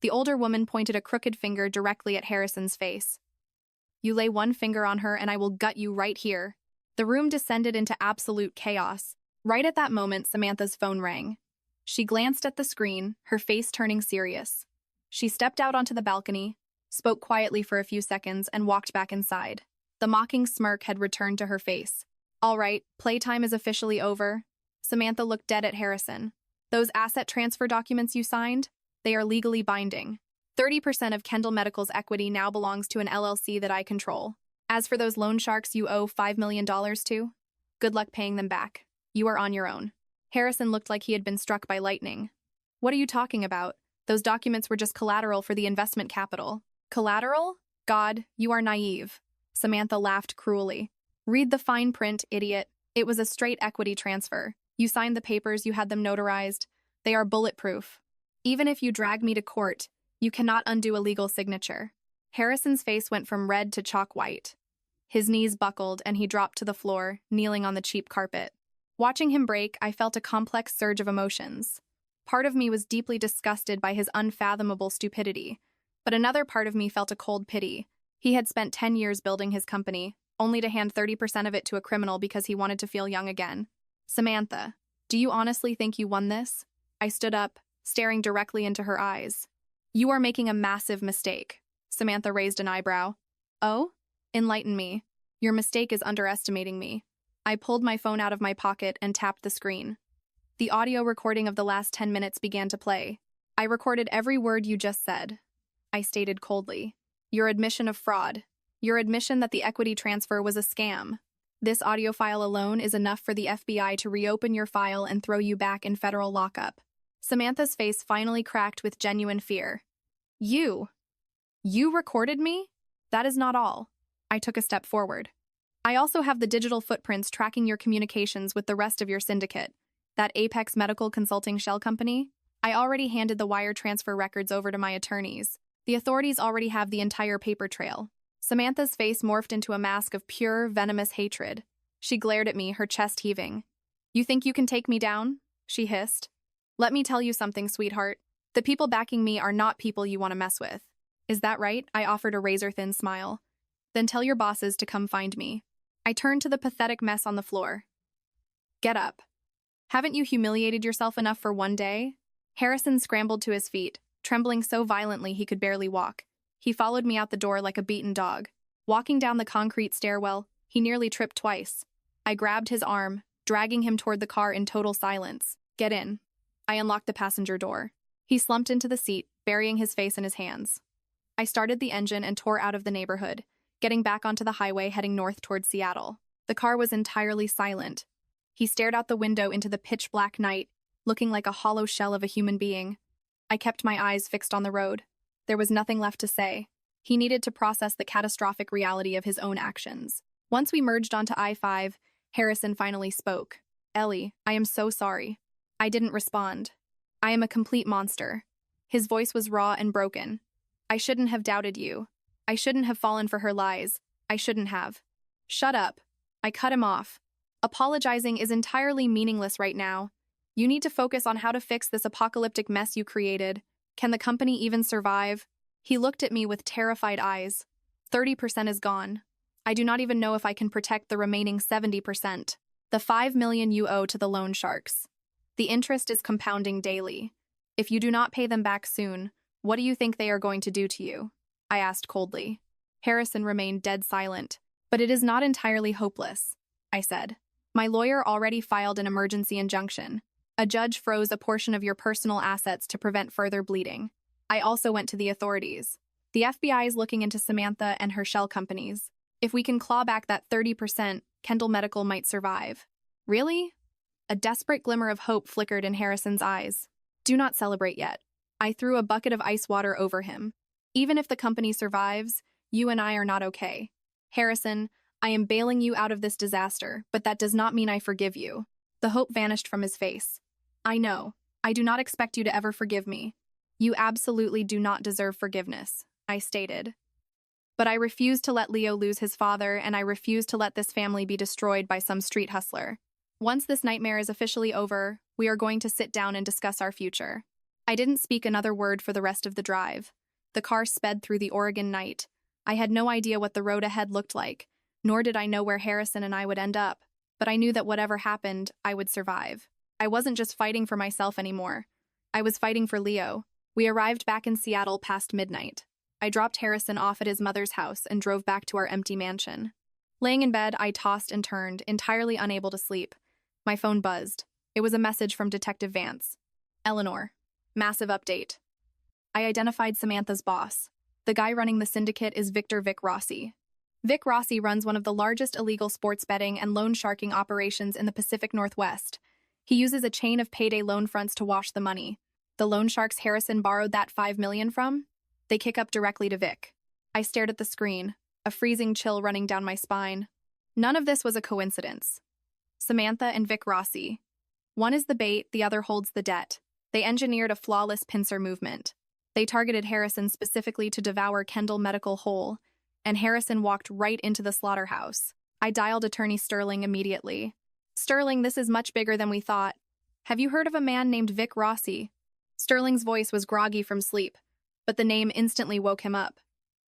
The older woman pointed a crooked finger directly at Harrison's face. You lay one finger on her and I will gut you right here. The room descended into absolute chaos. Right at that moment, Samantha's phone rang. She glanced at the screen, her face turning serious. She stepped out onto the balcony, spoke quietly for a few seconds, and walked back inside. The mocking smirk had returned to her face. All right, playtime is officially over. Samantha looked dead at Harrison. Those asset transfer documents you signed, they are legally binding. 30% of Kendall Medical's equity now belongs to an LLC that I control. As for those loan sharks you owe $5 million to, good luck paying them back. You are on your own. Harrison looked like he had been struck by lightning. What are you talking about? Those documents were just collateral for the investment capital. Collateral? God, you are naive. Samantha laughed cruelly. Read the fine print, idiot. It was a straight equity transfer. You signed the papers, you had them notarized. They are bulletproof. Even if you drag me to court, you cannot undo a legal signature. Harrison's face went from red to chalk white. His knees buckled and he dropped to the floor, kneeling on the cheap carpet. Watching him break, I felt a complex surge of emotions. Part of me was deeply disgusted by his unfathomable stupidity, but another part of me felt a cold pity. He had spent 10 years building his company, only to hand 30% of it to a criminal because he wanted to feel young again. Samantha, do you honestly think you won this? I stood up, staring directly into her eyes. You are making a massive mistake. Samantha raised an eyebrow. Oh? Enlighten me. Your mistake is underestimating me. I pulled my phone out of my pocket and tapped the screen. The audio recording of the last 10 minutes began to play. I recorded every word you just said. I stated coldly. Your admission of fraud. Your admission that the equity transfer was a scam. This audio file alone is enough for the FBI to reopen your file and throw you back in federal lockup. Samantha's face finally cracked with genuine fear. You recorded me? That is not all. I took a step forward. I also have the digital footprints tracking your communications with the rest of your syndicate. That Apex Medical Consulting shell company? I already handed the wire transfer records over to my attorneys. The authorities already have the entire paper trail. Samantha's face morphed into a mask of pure, venomous hatred. She glared at me, her chest heaving. You think you can take me down? She hissed. Let me tell you something, sweetheart. The people backing me are not people you want to mess with. Is that right? I offered a razor-thin smile. Then tell your bosses to come find me. I turned to the pathetic mess on the floor. Get up. Haven't you humiliated yourself enough for one day? Harrison scrambled to his feet, trembling so violently he could barely walk. He followed me out the door like a beaten dog. Walking down the concrete stairwell, he nearly tripped twice. I grabbed his arm, dragging him toward the car in total silence. Get in. I unlocked the passenger door. He slumped into the seat, burying his face in his hands. I started the engine and tore out of the neighborhood, getting back onto the highway heading north toward Seattle. The car was entirely silent. He stared out the window into the pitch-black night, looking like a hollow shell of a human being. I kept my eyes fixed on the road. There was nothing left to say. He needed to process the catastrophic reality of his own actions. Once we merged onto I-5, Harrison finally spoke. Ellie, I am so sorry. I didn't respond. I am a complete monster. His voice was raw and broken. I shouldn't have doubted you. I shouldn't have fallen for her lies. I shouldn't have. Shut up. I cut him off. Apologizing is entirely meaningless right now. You need to focus on how to fix this apocalyptic mess you created. Can the company even survive? He looked at me with terrified eyes. 30% is gone. I do not even know if I can protect the remaining 70%. The $5 million you owe to the loan sharks. The interest is compounding daily. If you do not pay them back soon, what do you think they are going to do to you? I asked coldly. Harrison remained dead silent. But it is not entirely hopeless, I said. My lawyer already filed an emergency injunction. A judge froze a portion of your personal assets to prevent further bleeding. I also went to the authorities. The FBI is looking into Samantha and her shell companies. If we can claw back that 30%, Kendall Medical might survive. Really? A desperate glimmer of hope flickered in Harrison's eyes. Do not celebrate yet. I threw a bucket of ice water over him. Even if the company survives, you and I are not okay. Harrison, I am bailing you out of this disaster, but that does not mean I forgive you. The hope vanished from his face. I know. I do not expect you to ever forgive me. You absolutely do not deserve forgiveness, I stated. But I refuse to let Leo lose his father, and I refuse to let this family be destroyed by some street hustler. Once this nightmare is officially over, we are going to sit down and discuss our future. I didn't speak another word for the rest of the drive. The car sped through the Oregon night. I had no idea what the road ahead looked like, nor did I know where Harrison and I would end up, but I knew that whatever happened, I would survive. I wasn't just fighting for myself anymore. I was fighting for Leo. We arrived back in Seattle past midnight. I dropped Harrison off at his mother's house and drove back to our empty mansion. Laying in bed, I tossed and turned, entirely unable to sleep. My phone buzzed. It was a message from Detective Vance. Eleanor. Massive update. I identified Samantha's boss. The guy running the syndicate is Vic Rossi. Vic Rossi runs one of the largest illegal sports betting and loan sharking operations in the Pacific Northwest. He uses a chain of payday loan fronts to wash the money. The loan sharks Harrison borrowed that $5 million from? They kick up directly to Vic. I stared at the screen, a freezing chill running down my spine. None of this was a coincidence. Samantha and Vic Rossi. One is the bait, the other holds the debt. They engineered a flawless pincer movement. They targeted Harrison specifically to devour Kendall Medical whole, and Harrison walked right into the slaughterhouse. I dialed Attorney Sterling immediately. Sterling, this is much bigger than we thought. Have you heard of a man named Vic Rossi? Sterling's voice was groggy from sleep, but the name instantly woke him up.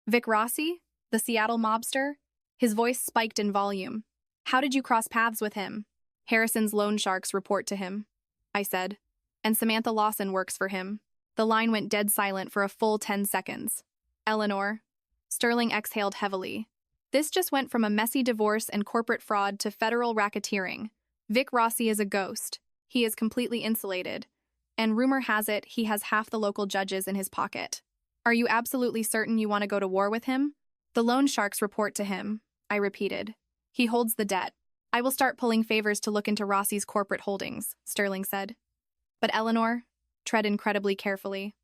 Vic Rossi? The Seattle mobster? His voice spiked in volume. How did you cross paths with him? Harrison's loan sharks report to him, I said, and Samantha Lawson works for him. The line went dead silent for a full 10 seconds. Eleanor. Sterling exhaled heavily. This just went from a messy divorce and corporate fraud to federal racketeering. Vic Rossi is a ghost. He is completely insulated. And rumor has it he has half the local judges in his pocket. Are you absolutely certain you want to go to war with him? The loan sharks report to him, I repeated. He holds the debt. I will start pulling favors to look into Rossi's corporate holdings, Sterling said. But Eleanor, tread incredibly carefully.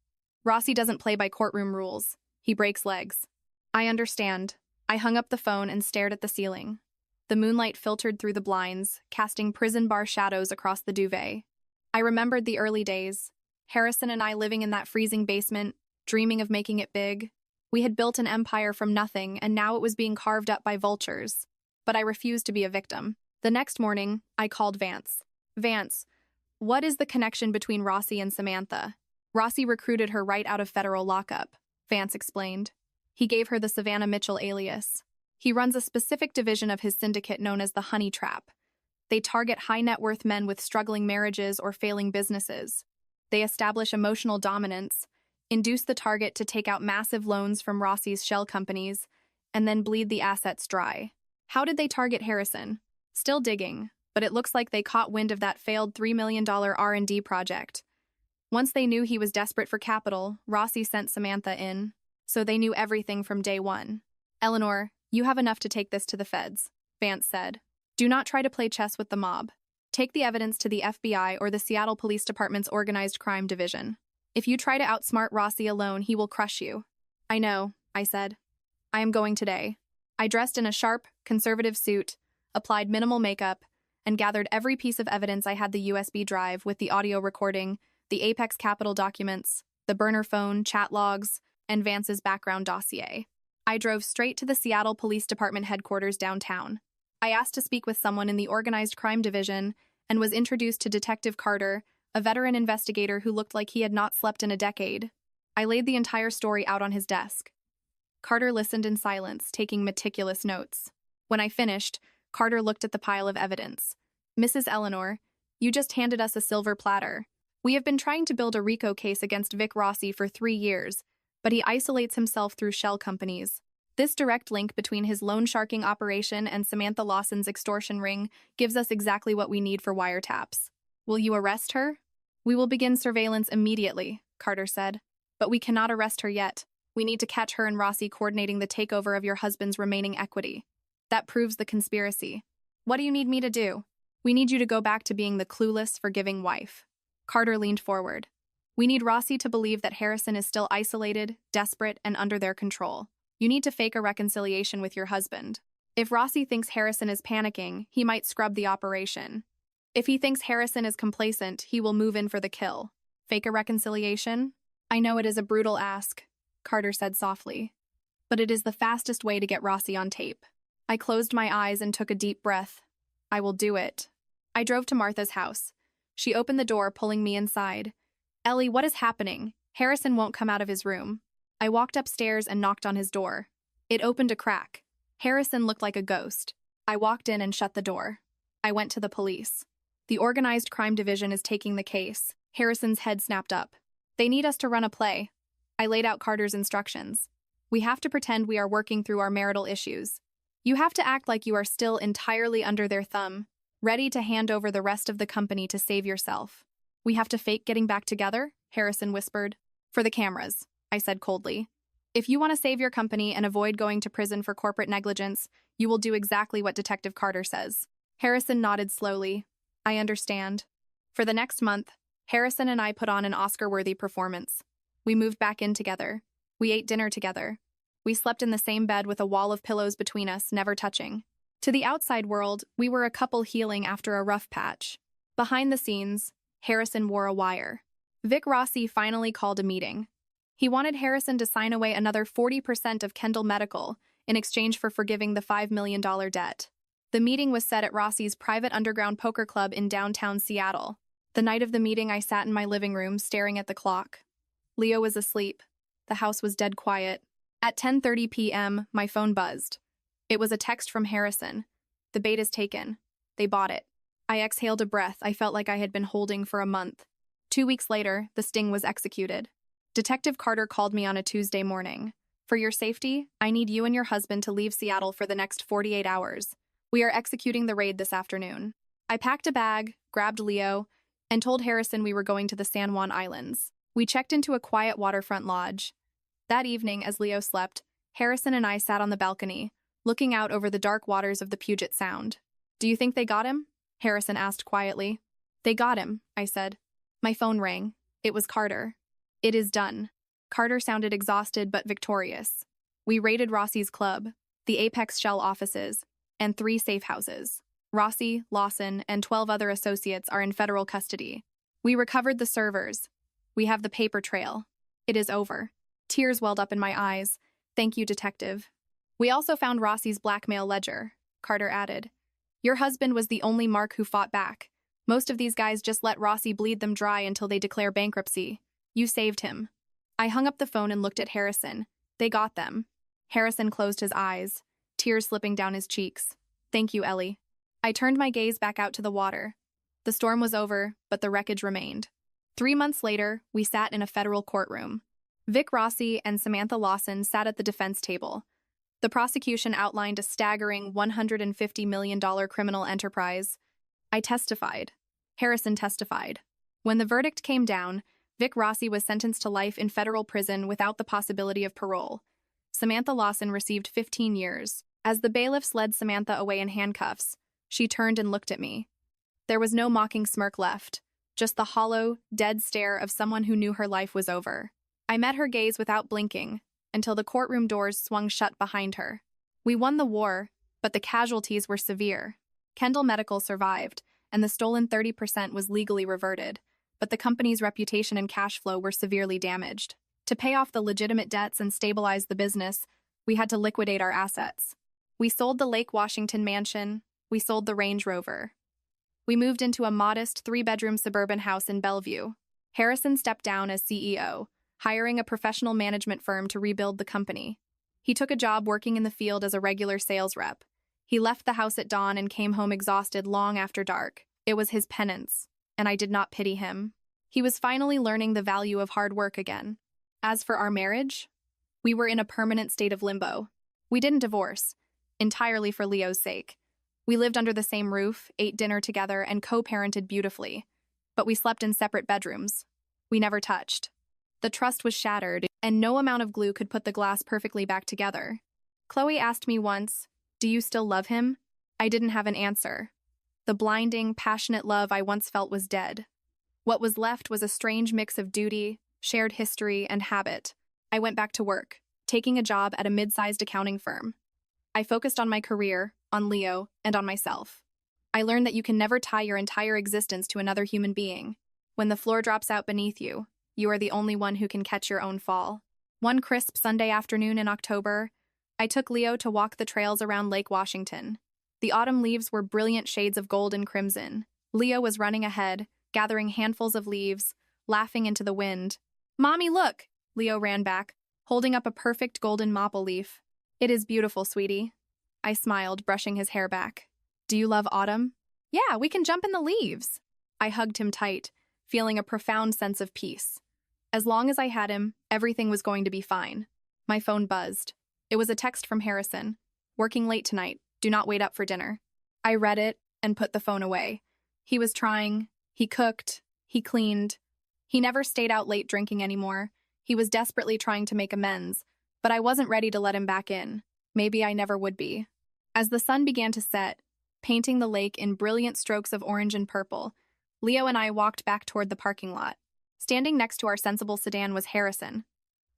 Rossi doesn't play by courtroom rules. He breaks legs. I understand. I hung up the phone and stared at the ceiling. The moonlight filtered through the blinds, casting prison bar shadows across the duvet. I remembered the early days. Harrison and I living in that freezing basement, dreaming of making it big. We had built an empire from nothing, and now it was being carved up by vultures. But I refused to be a victim. The next morning, I called Vance. Vance, what is the connection between Rossi and Samantha? Rossi recruited her right out of federal lockup, Vance explained. He gave her the Savannah Mitchell alias. He runs a specific division of his syndicate known as the Honey Trap. They target high-net-worth men with struggling marriages or failing businesses. They establish emotional dominance, induce the target to take out massive loans from Rossi's shell companies, and then bleed the assets dry. How did they target Harrison? Still digging, but it looks like they caught wind of that failed $3 million R&D project. Once they knew he was desperate for capital, Rossi sent Samantha in, so they knew everything from day one. Eleanor, you have enough to take this to the feds, Vance said. Do not try to play chess with the mob. Take the evidence to the FBI or the Seattle Police Department's Organized Crime Division. If you try to outsmart Rossi alone, he will crush you. I know, I said. I am going today. I dressed in a sharp, conservative suit, applied minimal makeup, and gathered every piece of evidence I had: the USB drive with the audio recording, the Apex Capital documents, the burner phone, chat logs, and Vance's background dossier. I drove straight to the Seattle Police Department headquarters downtown. I asked to speak with someone in the Organized Crime Division and was introduced to Detective Carter, a veteran investigator who looked like he had not slept in a decade. I laid the entire story out on his desk. Carter listened in silence, taking meticulous notes. When I finished, Carter looked at the pile of evidence. Mrs. Eleanor, you just handed us a silver platter. We have been trying to build a RICO case against Vic Rossi for 3 years, but he isolates himself through shell companies. This direct link between his loan sharking operation and Samantha Lawson's extortion ring gives us exactly what we need for wiretaps. Will you arrest her? We will begin surveillance immediately, Carter said. But we cannot arrest her yet. We need to catch her and Rossi coordinating the takeover of your husband's remaining equity. That proves the conspiracy. What do you need me to do? We need you to go back to being the clueless, forgiving wife. Carter leaned forward. We need Rossi to believe that Harrison is still isolated, desperate, and under their control. You need to fake a reconciliation with your husband. If Rossi thinks Harrison is panicking, he might scrub the operation. If he thinks Harrison is complacent, he will move in for the kill. Fake a reconciliation? I know it is a brutal ask, Carter said softly, but it is the fastest way to get Rossi on tape. I closed my eyes and took a deep breath. I will do it. I drove to Martha's house. She opened the door, pulling me inside. Ellie, what is happening? Harrison won't come out of his room. I walked upstairs and knocked on his door. It opened a crack. Harrison looked like a ghost. I walked in and shut the door. I went to the police. The Organized Crime Division is taking the case. Harrison's head snapped up. They need us to run a play. I laid out Carter's instructions. We have to pretend we are working through our marital issues. You have to act like you are still entirely under their thumb, ready to hand over the rest of the company to save yourself. We have to fake getting back together? Harrison whispered. For the cameras, I said coldly. If you want to save your company and avoid going to prison for corporate negligence, you will do exactly what Detective Carter says. Harrison nodded slowly. I understand. For the next month, Harrison and I put on an Oscar-worthy performance. We moved back in together. We ate dinner together. We slept in the same bed with a wall of pillows between us, never touching. To the outside world, we were a couple healing after a rough patch. Behind the scenes, Harrison wore a wire. Vic Rossi finally called a meeting. He wanted Harrison to sign away another 40% of Kendall Medical in exchange for forgiving the $5 million debt. The meeting was set at Rossi's private underground poker club in downtown Seattle. The night of the meeting, I sat in my living room staring at the clock. Leo was asleep. The house was dead quiet. At 10:30 p.m., my phone buzzed. It was a text from Harrison. The bait is taken. They bought it. I exhaled a breath I felt like I had been holding for a month. 2 weeks later, the sting was executed. Detective Carter called me on a Tuesday morning. For your safety, I need you and your husband to leave Seattle for the next 48 hours. We are executing the raid this afternoon. I packed a bag, grabbed Leo, and told Harrison we were going to the San Juan Islands. We checked into a quiet waterfront lodge. That evening, as Leo slept, Harrison and I sat on the balcony, looking out over the dark waters of the Puget Sound. Do you think they got him? Harrison asked quietly. They got him, I said. My phone rang. It was Carter. It is done. Carter sounded exhausted but victorious. We raided Rossi's club, the Apex Shell offices, and 3 safe houses. Rossi, Lawson, and 12 other associates are in federal custody. We recovered the servers. We have the paper trail. It is over. Tears welled up in my eyes. Thank you, detective. We also found Rossi's blackmail ledger, Carter added. Your husband was the only mark who fought back. Most of these guys just let Rossi bleed them dry until they declare bankruptcy. You saved him. I hung up the phone and looked at Harrison. They got them. Harrison closed his eyes, tears slipping down his cheeks. Thank you, Ellie. I turned my gaze back out to the water. The storm was over, but the wreckage remained. 3 months later, we sat in a federal courtroom. Vic Rossi and Samantha Lawson sat at the defense table. The prosecution outlined a staggering $150 million criminal enterprise. I testified. Harrison testified. When the verdict came down, Vic Rossi was sentenced to life in federal prison without the possibility of parole. Samantha Lawson received 15 years. As the bailiffs led Samantha away in handcuffs, she turned and looked at me. There was no mocking smirk left, just the hollow, dead stare of someone who knew her life was over. I met her gaze without blinking, until the courtroom doors swung shut behind her. We won the war, but the casualties were severe. Kendall Medical survived, and the stolen 30% was legally reverted, but the company's reputation and cash flow were severely damaged. To pay off the legitimate debts and stabilize the business, we had to liquidate our assets. We sold the Lake Washington mansion. We sold the Range Rover. We moved into a modest 3-bedroom suburban house in Bellevue. Harrison stepped down as CEO, hiring a professional management firm to rebuild the company. He took a job working in the field as a regular sales rep. He left the house at dawn and came home exhausted long after dark. It was his penance, and I did not pity him. He was finally learning the value of hard work again. As for our marriage, we were in a permanent state of limbo. We didn't divorce, entirely for Leo's sake. We lived under the same roof, ate dinner together, and co-parented beautifully. But we slept in separate bedrooms. We never touched. The trust was shattered, and no amount of glue could put the glass perfectly back together. Chloe asked me once, "Do you still love him?" I didn't have an answer. The blinding, passionate love I once felt was dead. What was left was a strange mix of duty, shared history, and habit. I went back to work, taking a job at a mid-sized accounting firm. I focused on my career, on Leo, and on myself. I learned that you can never tie your entire existence to another human being. When the floor drops out beneath you, you are the only one who can catch your own fall. One crisp Sunday afternoon in October, I took Leo to walk the trails around Lake Washington. The autumn leaves were brilliant shades of gold and crimson. Leo was running ahead, gathering handfuls of leaves, laughing into the wind. "Mommy, look!" Leo ran back, holding up a perfect golden maple leaf. "It is beautiful, sweetie." I smiled, brushing his hair back. "Do you love autumn?" "Yeah, we can jump in the leaves." I hugged him tight, feeling a profound sense of peace. As long as I had him, everything was going to be fine. My phone buzzed. It was a text from Harrison. "Working late tonight. Do not wait up for dinner." I read it and put the phone away. He was trying. He cooked. He cleaned. He never stayed out late drinking anymore. He was desperately trying to make amends, but I wasn't ready to let him back in. Maybe I never would be. As the sun began to set, painting the lake in brilliant strokes of orange and purple, Leo and I walked back toward the parking lot. Standing next to our sensible sedan was Harrison.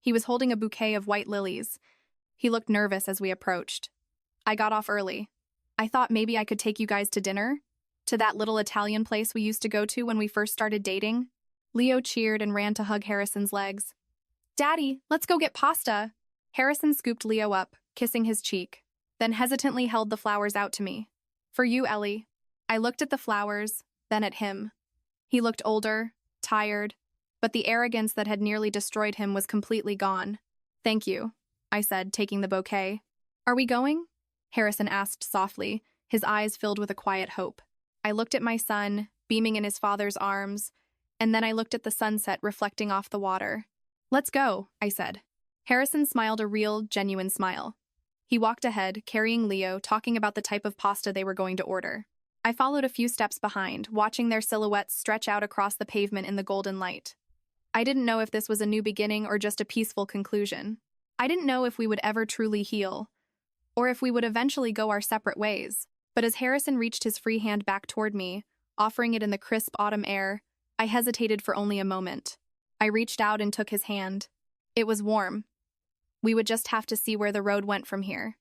He was holding a bouquet of white lilies. He looked nervous as we approached. I got off early. I thought maybe I could take you guys to dinner? To that little Italian place we used to go to when we first started dating? Leo cheered and ran to hug Harrison's legs. Daddy, let's go get pasta. Harrison scooped Leo up, kissing his cheek, then hesitantly held the flowers out to me. For you, Ellie. I looked at the flowers, then at him. He looked older, tired, but the arrogance that had nearly destroyed him was completely gone. Thank you, I said, taking the bouquet. Are we going? Harrison asked softly, his eyes filled with a quiet hope. I looked at my son, beaming in his father's arms, and then I looked at the sunset reflecting off the water. Let's go, I said. Harrison smiled a real, genuine smile. He walked ahead, carrying Leo, talking about the type of pasta they were going to order. I followed a few steps behind, watching their silhouettes stretch out across the pavement in the golden light. I didn't know if this was a new beginning or just a peaceful conclusion. I didn't know if we would ever truly heal, or if we would eventually go our separate ways. But as Harrison reached his free hand back toward me, offering it in the crisp autumn air, I hesitated for only a moment. I reached out and took his hand. It was warm. We would just have to see where the road went from here.